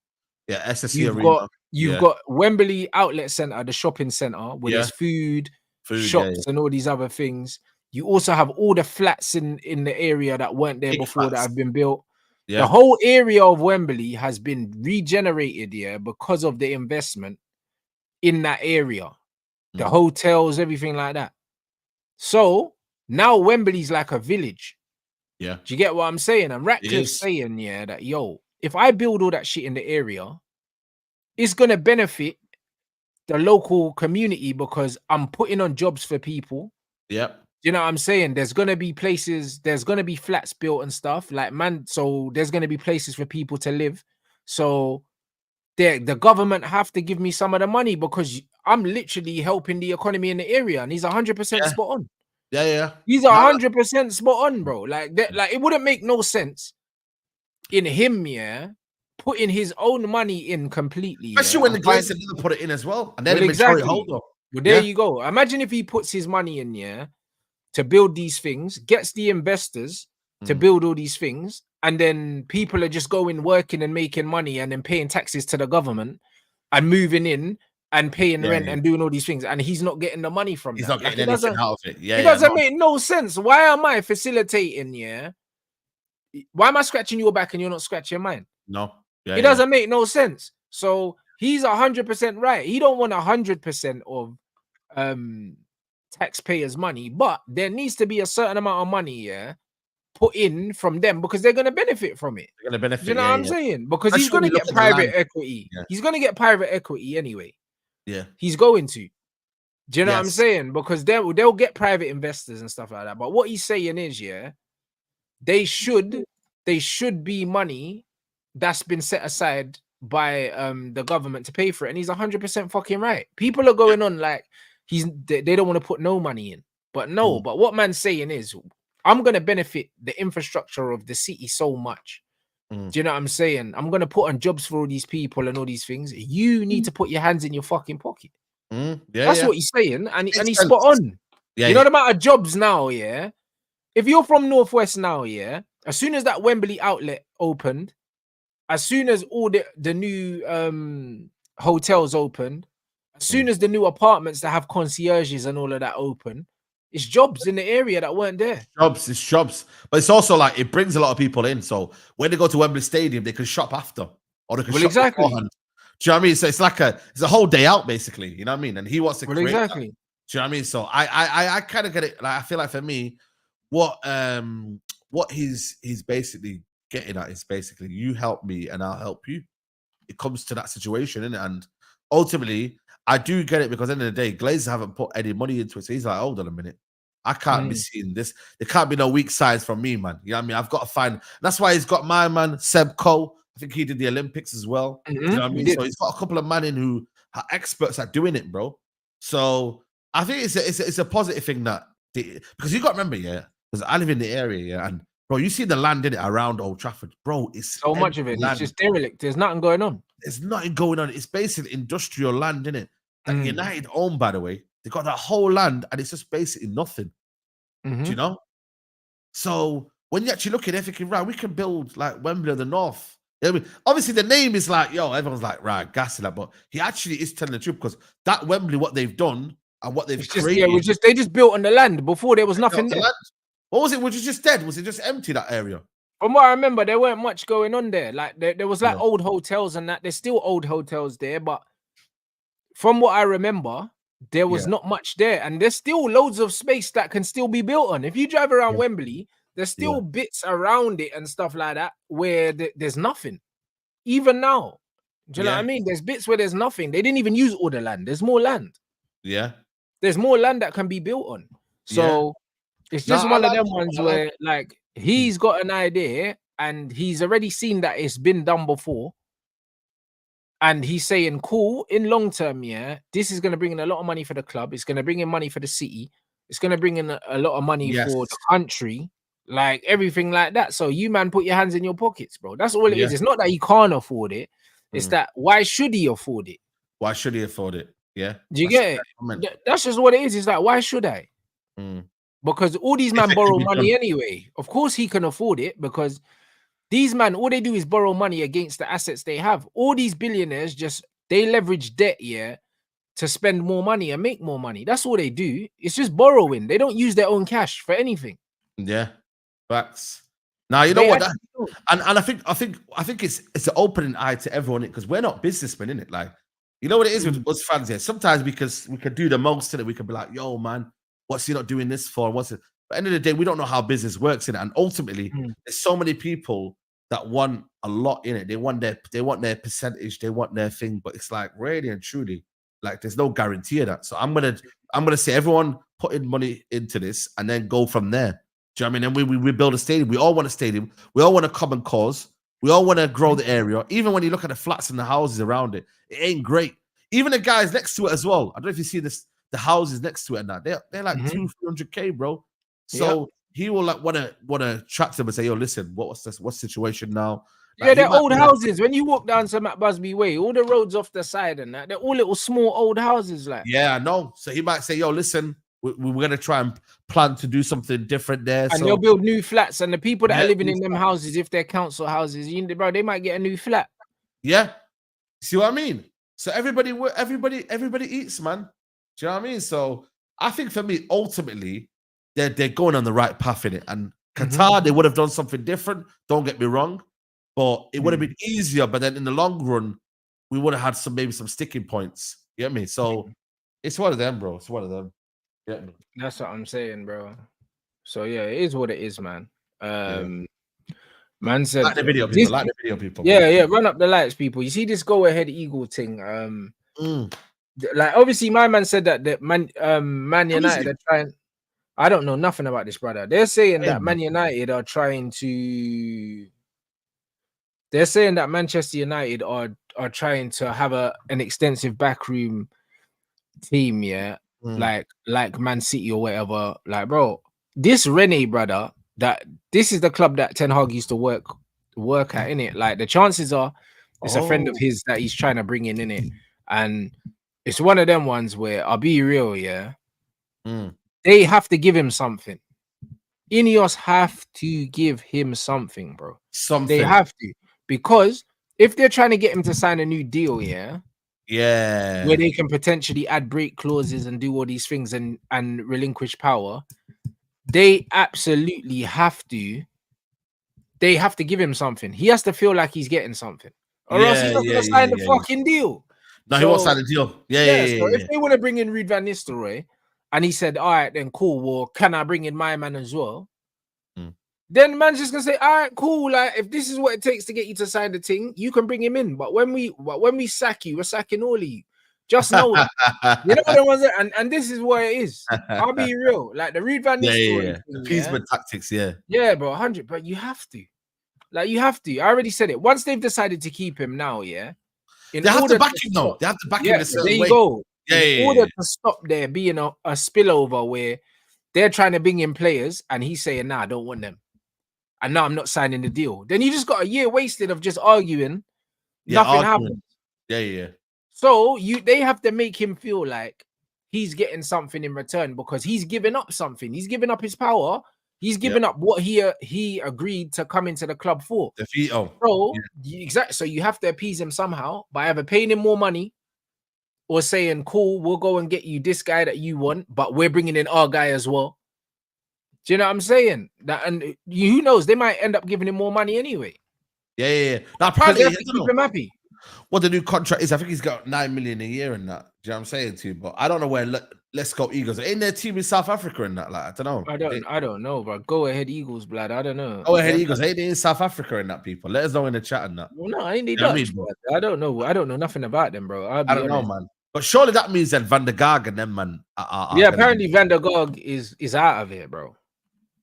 Yeah, SSC Arena. You've got Wembley Outlet Center, the shopping center, where there's food shops and all these other things. You also have all the flats in the area that weren't there before that have been built. The whole area of Wembley has been regenerated because of the investment in that area. The hotels, everything like that. So now Wembley's like a village. Yeah. Do you get what I'm saying? And Ratcliffe's saying, that if I build all that shit in the area, it's gonna benefit the local community because I'm putting on jobs for people. Yep. You know what I'm saying? There's gonna be places, there's gonna be flats built and stuff. So there's gonna be places for people to live. So the government have to give me some of the money because I'm literally helping the economy in the area, and he's 100% spot on. Yeah. He's 100% spot on, bro. Like it wouldn't make no sense in him, putting his own money in completely. Especially when the Glazers didn't put it in as well. And then majority holder. Well, there you go. Imagine if he puts his money in, to build these things, gets the investors to build all these things, and then people are just going working and making money and then paying taxes to the government and moving in and paying rent and doing all these things, and he's not getting the money from that. He's not getting anything out of it. It doesn't make no sense. Why am I facilitating? Why am I scratching your back and you're not scratching mine? No. It doesn't make no sense. So he's 100% right. He don't want 100% of taxpayers' money, but there needs to be a certain amount of money, put in from them because they're going to benefit from it. They're going to benefit. You know what I'm saying? Because he's going to get private equity. Yeah. He's going to get private equity anyway. Yeah, he's going to. Do you know what I'm saying? Because they'll get private investors and stuff like that. But what he's saying is, they should be money that's been set aside by the government to pay for it, and he's 100% fucking right. People are going on like they don't want to put no money in, but no. But what man's saying is, I'm gonna benefit the infrastructure of the city so much. Do you know what I'm saying? I'm gonna put on jobs for all these people and all these things. You need to put your hands in your fucking pocket. That's what he's saying, and he's spot on. You know the amount of jobs now, If you're from Northwest now, as soon as that Wembley outlet opened, as soon as all the new hotels opened, as soon as the new apartments that have concierges and all of that open, it's jobs in the area that weren't there. It's jobs. But it's also like it brings a lot of people in. So when they go to Wembley Stadium, they can shop after. Or they can shop beforehand. Do you know what I mean? So it's like it's a whole day out, basically. You know what I mean? And he wants to create that. Do you know what I mean? So I kind of get it. Like I feel like for me, what he's basically getting at is basically you help me and I'll help you. It comes to that situation, innit? And ultimately, I do get it because at the end of the day, Glazers haven't put any money into it. So he's like, hold on a minute. I can't be seeing this. There can't be no weak sides from me, man. You know what I mean? I've got to find. That's why he's got my man, Seb Cole. I think he did the Olympics as well. You know what I mean? So he's got a couple of men in who are experts at doing it, bro. So I think it's a positive thing that because you got to remember, because I live in the area, and bro, you see the land in it around Old Trafford, bro. It's so much of it. It's just derelict. There's nothing going on. There's nothing going on. It's basically industrial land, in it. That United own, by the way. They got that whole land, and it's just basically nothing. Do you know? So when you actually look at it, thinking, right, we can build like Wembley of the North. I mean, obviously, the name is like, everyone's like, right, gassing that, but he actually is telling the truth because that Wembley, what they've done and what they've created, they just built on the land before there was nothing there. What was it? Was it just dead? Was it just empty, that area? From what I remember, there weren't much going on there. Like there was like old hotels and that. There's still old hotels there, but from what I remember, there was not much there, and there's still loads of space that can still be built on. If you drive around Wembley, there's still bits around it and stuff like that where there's nothing. Even now, do you know what I mean? There's bits where there's nothing. They didn't even use all the land. There's more land. Yeah, there's more land that can be built on. So it's just one of them ones where like he's got an idea and he's already seen that it's been done before. And he's saying, cool, in long term, this is going to bring in a lot of money for the club. It's going to bring in money for the city. It's going to bring in a lot of money for the country. like everything like that. So you man put your hands in your pockets, bro. That's all it is. It's not that he can't afford it. It's that why should he afford it? Why should he afford it? Yeah. Do you get it? That's just what it is. It's like, why should I? Because all these men borrow money anyway. Of course he can afford it because these men, all they do is borrow money against the assets they have. All these billionaires they leverage debt, to spend more money and make more money. That's all they do. It's just borrowing. They don't use their own cash for anything. Yeah, facts. Now you know what, and I think it's an opening eye to everyone because we're not businessmen, innit? Like, you know what it is with us fans here. Sometimes because we could do the most in it, we could be like, "Yo, man, what's he not doing this for? What's it?" But at the end of the day, we don't know how business works in it, and ultimately, there's so many people that want a lot in it. They want their percentage, they want their thing, but it's like really and truly, like there's no guarantee of that. So I'm gonna say everyone put in money into this and then go from there. Do you know what I mean? And we build a stadium. We all want a stadium. We all want a common cause. We all want to grow the area. Even when you look at the flats and the houses around it, it ain't great. Even the guys next to it as well. I don't know if you see this, the houses next to it and that. They're like 200-300K, bro. So he will like want to attract them and say, yo, listen, what's the situation now? Like, they're old houses. When you walk down to Matt Busby Way, all the roads off the side and that, they're all little small old houses. Like, yeah, I know. So he might say, yo, listen, we're going to try and plan to do something different there. And they'll build new flats. And the people that are living in them houses, if they're council houses, bro, they might get a new flat. Yeah. See what I mean? So everybody eats, man. Do you know what I mean? So I think for me, ultimately, they're going on the right path in it. And Qatar, they would have done something different. Don't get me wrong. But it would have been easier. But then in the long run, we would have had maybe some sticking points. You get me? So it's one of them, bro. It's one of them. Get me? That's what I'm saying, bro. So yeah, it is what it is, man. Man said like the video, people. Yeah, run up the lights, people. You see this go ahead Eagle thing. Like obviously my man said that Man United are trying. I don't know nothing about this, brother. They're saying that Man United are trying to. They're saying that Manchester United are trying to have an extensive backroom team, like Man City or whatever. Like, bro, this Rene brother, this is the club that Ten Hag used to work at, innit? Like the chances are it's a friend of his that he's trying to bring in, innit? And it's one of them ones where I'll be real, they have to give him something. INEOS have to give him something, bro. They have to. Because if they're trying to get him to sign a new deal, where they can potentially add break clauses and do all these things and relinquish power, they absolutely have to. They have to give him something. He has to feel like he's getting something, or else he's not going to sign the fucking deal. No, he won't sign the deal. So if they want to bring in Ruud van Nistelrooy, and he said, "All right, then cool. Well, can I bring in my man as well?" Then man's just gonna say, all right, cool. Like, if this is what it takes to get you to sign the thing, you can bring him in. But when we sack you, we're sacking all of you. Just know that. You know what I was saying? And this is what it is. I'll be real. Like the Ruud van Nistelrooy thing, appeasement tactics, Yeah, bro, 100. But you have to. Like, you have to. I already said it. Once they've decided to keep him now, they have to back him though. They have to back him in a certain way. There you go. In order to stop there being a spillover where they're trying to bring in players and he's saying, nah, I don't want them. And now I'm not signing the deal. Then you just got a year wasted of just arguing. Nothing happened. So they have to make him feel like he's getting something in return because he's giving up something. He's giving up his power. He's giving up what he agreed to come into the club for. Exactly. So you have to appease him somehow by either paying him more money or saying, cool, we'll go and get you this guy that you want, but we're bringing in our guy as well. Do you know what I'm saying? And who knows? They might end up giving him more money anyway. Now, apparently, they have to keep him happy. What the new contract is, I think he's got 9 million a year in that. Do you know what I'm saying to you? But I don't know where Let's Go Eagles. Ain't their team in South Africa in that? Like, I don't know. I don't know, bro. Go ahead, Eagles, blood. I don't know. Go ahead, Eagles. Ain't they in South Africa in that, people? Let us know in the chat and that. Well, no, ain't they Dutch, bro. I don't know. I don't know nothing about them, bro. I don't know, man. But surely that means that Van der Gaag and them, man. Apparently Van der Gaag is out of here, bro.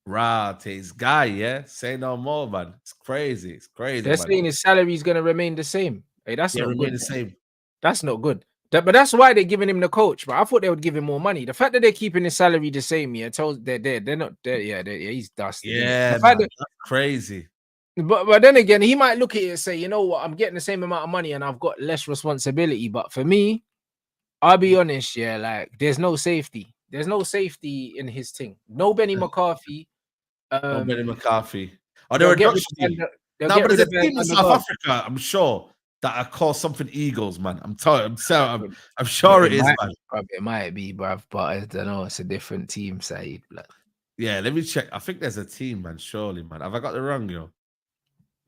Right, his guy, say no more, man. It's crazy. They're saying his salary is gonna remain the same. Hey, that's not good. The same. That's not good. But that's why they're giving him the coach. But I thought they would give him more money. The fact that they're keeping his salary the same, tells they're not there. Yeah, he's dusted. Yeah, the fact man, that's crazy. But then again, he might look at it and say, you know what, I'm getting the same amount of money and I've got less responsibility. But for me, I'll be honest, like there's no safety. There's no safety in his thing. No Benny McCarthy. No Benny McCarthy. Oh, they'll they're a get Dutch rid team. of No, but there's a team in South Africa, I'm sure, that are called something Eagles, man. I'm sure it is, man. It might be, bruv, but I don't know. It's a different team, Saeed. Yeah, let me check. I think there's a team, man. Surely, man. Have I got the wrong, yo?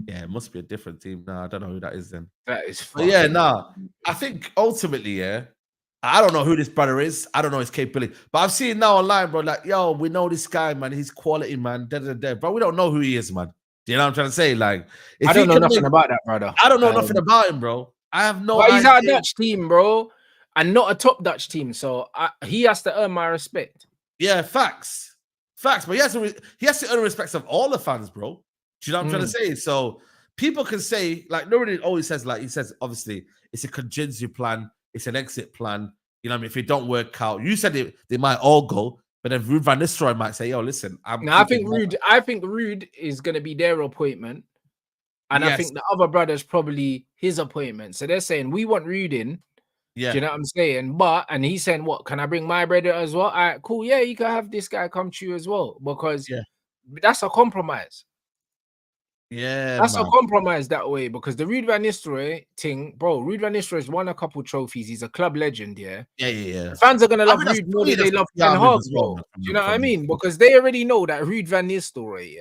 Yeah, it must be a different team. No, I don't know who that is then. That is I think ultimately, I don't know who this brother is. I don't know his capability. But I've seen now online, bro, like, yo, we know this guy, man. He's quality, man. But we don't know who he is, man. Do you know what I'm trying to say? Like, I don't know nothing about that, brother. I don't know nothing about him, bro. I have no idea. He's our Dutch team, bro, and not a top Dutch team. So he has to earn my respect. Yeah, facts. But he has to earn the respect of all the fans, bro. Do you know what I'm trying to say? So people can say, like, nobody always says, like, he says, obviously, it's a contingency plan, it's an exit plan. You know what I mean? If it don't work out, you said they might all go, but then Ruud van Nistelrooy might say, yo, listen, I think Ruud is gonna be their appointment. And I think the other brother's probably his appointment. So they're saying, we want Ruud in. Yeah. Do you know what I'm saying? And he's saying, what? Can I bring my brother as well? All right, cool. Yeah, you can have this guy come to you as well. Because that's a compromise. Yeah, that's a compromise that way. Because the Ruud van Nistelrooy thing, bro, Ruud van Nistelrooy has won a couple trophies. He's a club legend, Yeah. The fans are going to love Ruud more than they love Ten Hag, bro. Do you know what I mean? Because they already know that Ruud van Nistelrooy,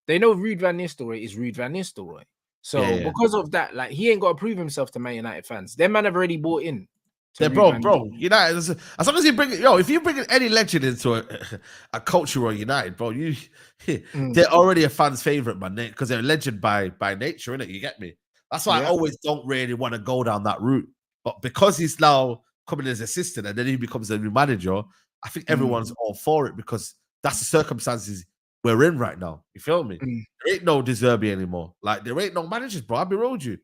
they know Ruud van Nistelrooy is Ruud van Nistelrooy. So because of that, like, he ain't got to prove himself to Man United fans. Them man have already bought in. Bro, United, as long as you if you bring any legend into a cultural United, bro, they're already a fan's favorite, man, because they're a legend by nature, innit? You get me? That's why I always don't really want to go down that route. But because he's now coming as assistant and then he becomes a new manager, I think everyone's all for it because that's the circumstances we're in right now. You feel me? There ain't no De Zerbi anymore. Like, there ain't no managers, bro. I'll be real with you.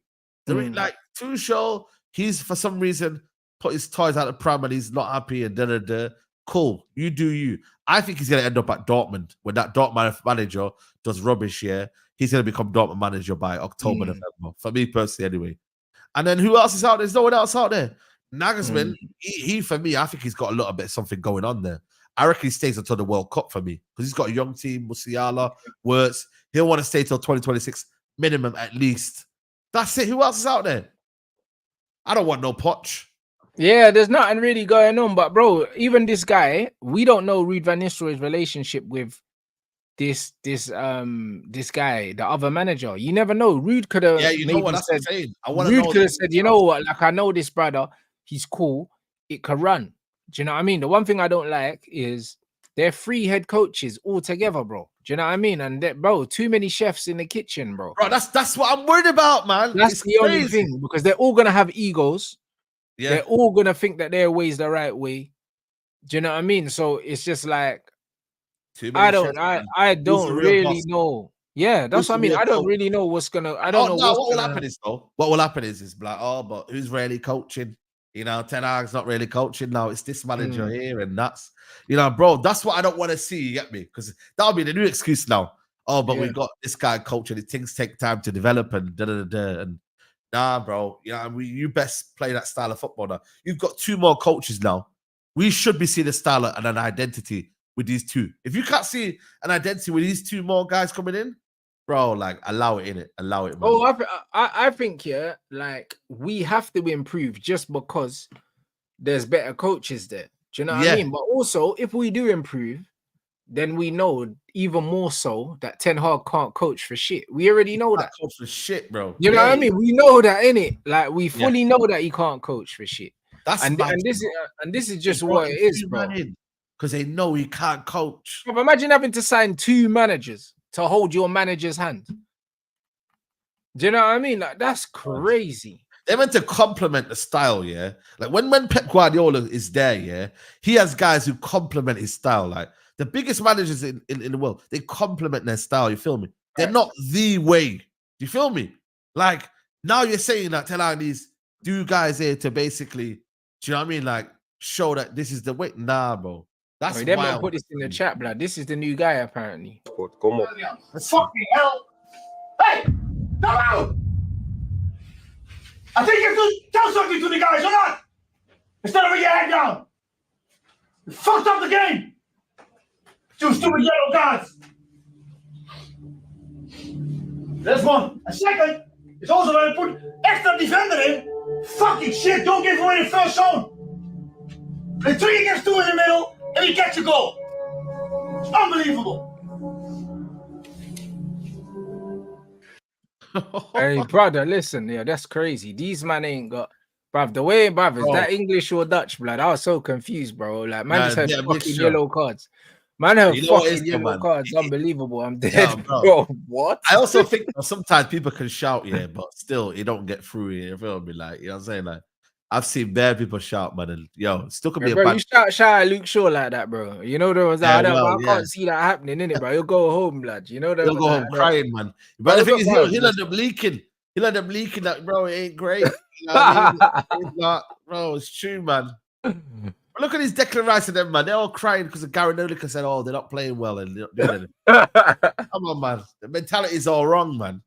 There ain't, like, Tuchel, he's for some reason put his toys out of pram and he's not happy and Cool, you do you. I think he's gonna end up at Dortmund when that Dortmund manager does rubbish. He's gonna become Dortmund manager by October, November. For me personally, anyway. And then who else is out there? There's no one else out there. Nagelsmann, he for me, I think he's got a little bit of something going on there. I reckon he stays until the World Cup for me because he's got a young team. Musiala, Wirtz. He'll want to stay till 2026 minimum at least. That's it. Who else is out there? I don't want no Poch. Yeah, there's nothing really going on. But bro, even this guy, we don't know Ruud van Nistelrooy's relationship with this guy, the other manager. You never know. Ruud could have. Yeah, you know what that's saying. Ruud could have said, you know what? Like, I know this brother. He's cool. It could run. Do you know what I mean? The one thing I don't like is they're 3 head coaches all together, bro. Do you know what I mean? And bro, too many chefs in the kitchen, bro. Bro, that's what I'm worried about, man. That's the only thing because they're all gonna have egos. Yeah. They're all gonna think that their way is the right way. Do you know what I mean? So it's just like I don't really know. Yeah, that's what I mean. I don't really know what's gonna. I don't know what will happen is though. What will happen is like, oh, but who's really coaching? You know, Ten Hag's not really coaching now. It's this manager here, and that's bro. That's what I don't want to see. You get me? Because that'll be the new excuse now. Oh, but we've got this guy coaching. Things take time to develop and and. Nah, bro. You best play that style of football now. You've got 2 more coaches now. We should be seeing a style and an identity with these 2. If you can't see an identity with these 2 more guys coming in, bro, like, allow it, innit? Allow it, man. Oh, I think, like, we have to improve just because there's better coaches there. Do you know what I mean? But also, if we do improve, then we know even more so that Ten Hag can't coach for shit. We already know that. Coach for shit, bro. You know what I mean? We know that, innit? Like, we fully know that he can't coach for shit. And this is just what it is, bro. Because they know he can't coach. But imagine having to sign 2 managers to hold your manager's hand. Do you know what I mean? Like, that's crazy. They're meant to complement the style, yeah. Like when Pep Guardiola is there, he has guys who complement his style. Like, the biggest managers in the world, they complement their style. You feel me? They're not the way. Do you feel me? Like, now you're saying that Ten Hag needs do guys here to basically, do you know what I mean? Like show that this is the way. Nah, bro. That's They wild. put this in the chat, blood. This is the new guy, apparently. Come on. Fucking hell. Hey, come out. I think you have to tell something to the guys, or not? Instead of with your head down. You fucked up the game. Two stupid yellow cards. There's one. A second. It's also going to put extra defender in. Fucking shit, don't give away the first zone. Play 3 against 2 in the middle, and you get your goal. It's unbelievable. Hey, brother, listen, yeah, that's crazy. These man ain't got, bruv, the way, bruv, is that English or Dutch, blood? I was so confused, bro. Like, man just had fucking yellow cards. Man have fucking yellow cards. Unbelievable. I'm dead, yeah, bro. What? I also think sometimes people can shout, yeah, but still, you don't get through here. You feel me? Like, you know what I'm saying? Like, I've seen bad people shout, man, and yo, still could be bro, a bad. You shout at Luke Shaw like that, bro. You know there was that. I can't see that happening, innit, bro? You'll go home, lad. You know that. He'll go home crying, man. But the thing is, he'll end up leaking. He'll end up leaking that, bro. It ain't great. You know what I mean? It's not, bro. It's true, man. But look at his Declan Rice and them, man. They're all crying because of Gary Lineker said, "Oh, they're not playing well," and they're not doing anything. Come on, man. The mentality is all wrong, man.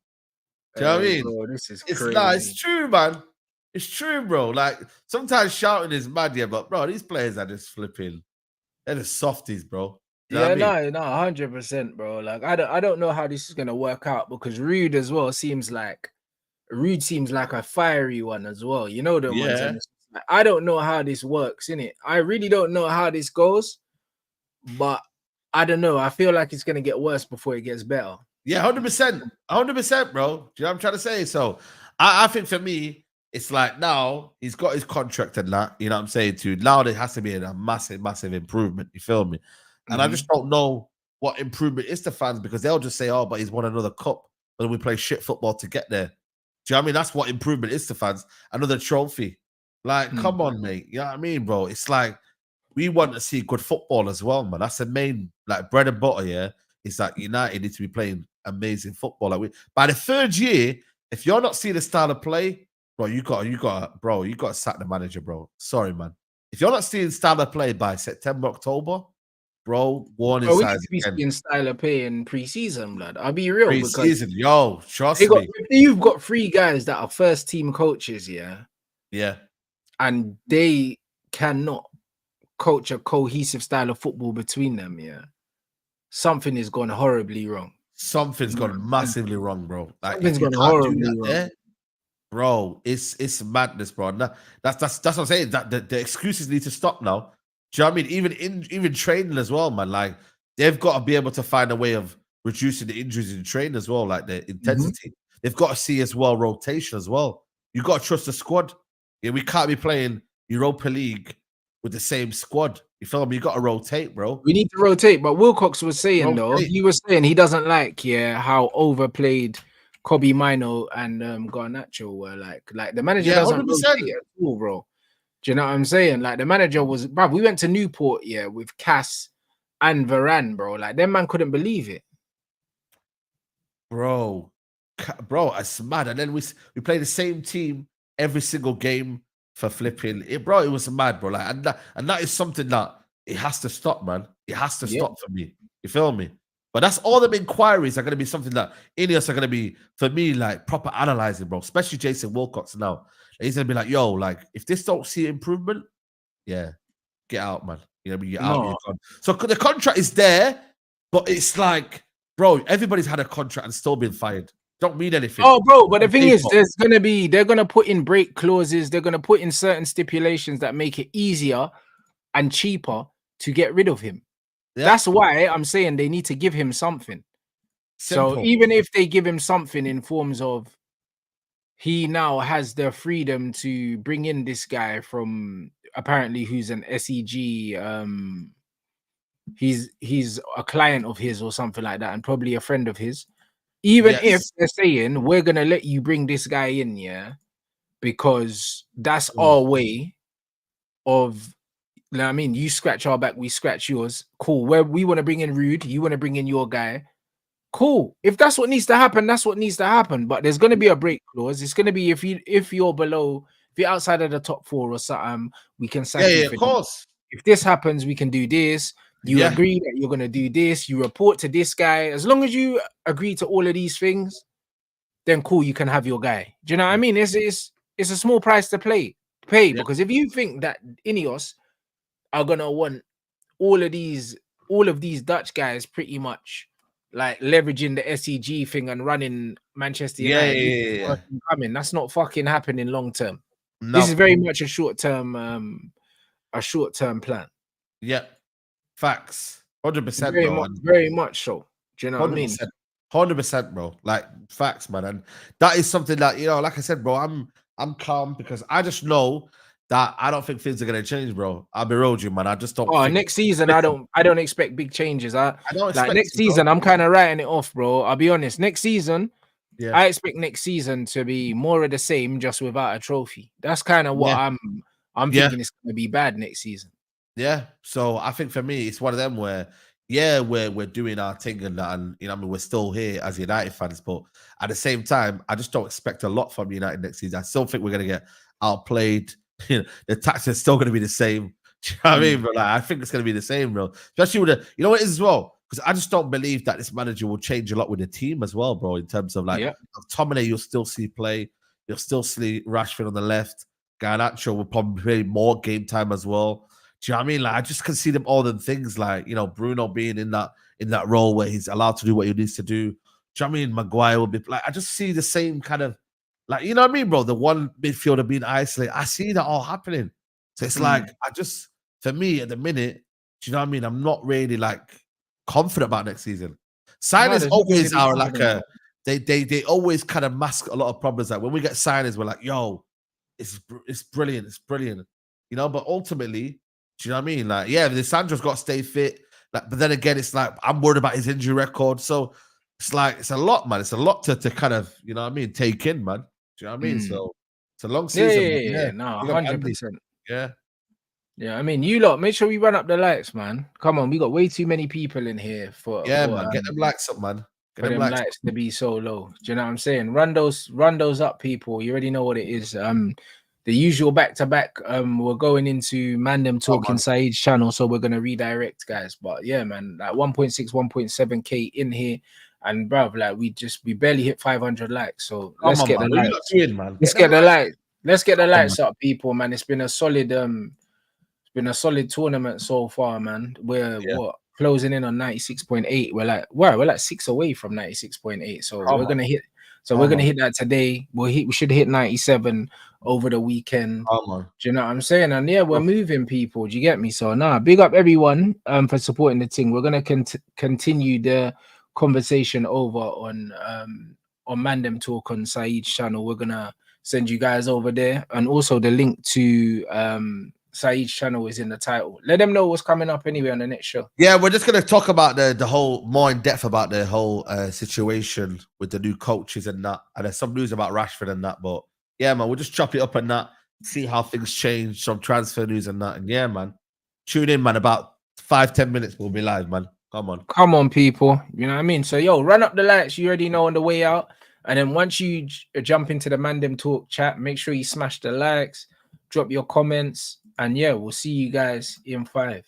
Do you know what I mean? Bro, this is it's crazy. Nah, it's true, man. It's true, bro. Like sometimes shouting is mad, yeah, but bro, these players are just flipping. They're the softies, bro. You know no, 100%, bro. Like I don't know how this is gonna work out because Rude as well seems like a fiery one as well. You know the ones. I don't know how this works, innit? I really don't know how this goes, but I don't know. I feel like it's gonna get worse before it gets better. Yeah, 100%, 100%, bro. Do you know what I'm trying to say? So I think for me, it's like now he's got his contract and that, you know what I'm saying, too. Now there has to be a massive, massive improvement. You feel me? And I just don't know what improvement is to fans because they'll just say, oh, but he's won another cup and we play shit football to get there. Do you know what I mean? That's what improvement is to fans. Another trophy. Like, come on, mate. You know what I mean, bro? It's like we want to see good football as well, man. That's the main, like, bread and butter, yeah? It's like United need to be playing amazing football. Like by the 3rd year, if you're not seeing the style of play, bro, you got to sack the manager, bro. Sorry, man. If you're not seeing style of play by September, October, bro, warning signs. We need to be seeing style of play in pre-season, blood. I'll be real. Pre-season, yo, trust me. You've got 3 guys that are first team coaches, yeah? Yeah. And they cannot coach a cohesive style of football between them, yeah? Something is gone horribly wrong. Something's gone massively wrong, bro. Like, something's gone horribly wrong. Bro, it's madness, bro. That's what I'm saying. That the excuses need to stop now. Do you know what I mean? Even training as well, man. Like they've got to be able to find a way of reducing the injuries in training as well, like the intensity. They've got to see as well rotation as well. You got to trust the squad. Yeah, we can't be playing Europa League with the same squad. You feel me? You got to rotate, bro. We need to rotate. But Wilcox was saying though, he was saying he doesn't like how overplayed Kobe Mino and Garnacho were. Like the manager doesn't rotate at all, bro. Do you know what I'm saying? Like the manager was, bro. We went to Newport, with Cass and Varane, bro. Like them man couldn't believe it, bro. It's mad. And then we play the same team every single game for flipping it, bro. It was mad, bro. Like and that is something that it has to stop, man. It has to stop for me. You feel me? But that's all the inquiries are going to be something that INEOS are going to be, for me, like proper analyzing, bro. Especially Jason Wilcox now. He's going to be like, yo, like, if this don't see improvement, get out, man. You know what I mean? You're out, you're gone. So the contract is there, but it's like, bro, everybody's had a contract and still been fired. Don't mean anything. Oh, bro, but the thing is, they're going to put in break clauses. They're going to put in certain stipulations that make it easier and cheaper to get rid of him. Yeah. That's why I'm saying they need to give him something. Simple. So even if they give him something in forms of he now has the freedom to bring in this guy from apparently who's an SEG, he's a client of his or something like that, and probably a friend of his. Even if they're saying we're gonna let you bring this guy in, because that's our way of. You know what I mean? You scratch our back, we scratch yours. Cool. Where we want to bring in Rude, you want to bring in your guy. Cool. If that's what needs to happen, that's what needs to happen. But there's going to be a break clause. It's going to be if you're below if you're outside of the top 4 or something, we can sack Yeah, you yeah, for of this. course. If this happens, we can do this. You Yeah. agree that you're gonna do this. You report to this guy. As long as you agree to all of these things, then cool, you can have your guy. Do you know what I mean? It's a small price to pay because if you think that INEOS are gonna want all of these Dutch guys pretty much like leveraging the SEG thing and running Manchester United, Yeah. coming, that's not fucking happening long term. No. This is very much a short term plan. Yeah. Facts. 100%, bro. Very much so. Do you know 100%. What I mean? 100%, bro. Like facts, man. And that is something that, you know, like I said, bro, I'm calm because I just know that I don't think things are gonna change, bro. I'll be real with you, man. I just don't. Oh, next season, I don't expect big changes. I don't expect like next season. I'm kind of writing it off, bro. I'll be honest. Next season, I expect next season to be more of the same, just without a trophy. That's kind of what I'm thinking. It's gonna be bad next season. Yeah. So I think for me, it's one of them where, we're doing our thing and that, and you know, I mean, we're still here as United fans, but at the same time, I just don't expect a lot from United next season. I still think we're gonna get outplayed. You know, the tax is still going to be the same. Do you know what I mean, bro? Like, I think it's going to be the same, bro. Especially with the, you know what it is as well? Because I just don't believe that this manager will change a lot with the team as well, bro. In terms of like Tomine, you'll still see play. You'll still see Rashford on the left. Garnacho will probably play more game time as well. Do you know what I mean? Like, I just can see them all the things like, you know, Bruno being in that role where he's allowed to do what he needs to do. Do you know what I mean? Maguire will be like, I just see the same kind of, like, you know what I mean, bro? The one midfielder being isolated. I see that all happening. So it's like, for me at the minute, do you know what I mean? I'm not really like confident about next season. Signings always are like they always kind of mask a lot of problems. Like when we get signings, we're like, yo, it's brilliant. It's brilliant. You know, but ultimately, do you know what I mean? Like, yeah, Lisandro's got to stay fit. Like, but then again, it's like, I'm worried about his injury record. So it's like, it's a lot, man. It's a lot to kind of, you know what I mean, take in, man. Do you know what I mean? So it's a long season. Yeah, no, 100%. Yeah. I mean, you lot, make sure we run up the lights, man. Come on, we got way too many people in here for man. Get them lights up, man. Get them lights to be so low. Do you know what I'm saying? Run those up, people. You already know what it is. The usual back-to-back. We're going into Mandem Talking Saeed's channel, so we're gonna redirect, guys. But yeah, man, like 1.6, 1.7K in here. And bruv, like we barely hit 500 likes. So let's get the lights. Man. Let's get the light. Let's get the lights up, people, man. It's been a solid tournament so far, man. We're closing in on 96.8. We're like 6 away from 96.8. So we're gonna hit that today. We should hit 97 over the weekend. Do you know what I'm saying? And yeah, we're moving, people. Do you get me? So big up everyone for supporting the thing. We're gonna continue the conversation over on Mandem Talk on Saeed's channel. We're gonna send you guys over there, and also the link to Saeed's channel is in the title. Let them know what's coming up anyway on the next show. Yeah, we're just gonna talk about the whole more in depth about the whole situation with the new coaches and that, and there's some news about Rashford and that. But yeah, man, we'll just chop it up and that, see how things change, some transfer news and that. And yeah, man, tune in, man. About 5-10 minutes, we'll be live, man. Come on, people. You know what I mean? So, yo, run up the lights. You already know on the way out. And then once you jump into the Mandem Talk chat, make sure you smash the likes, drop your comments. And yeah, we'll see you guys in 5.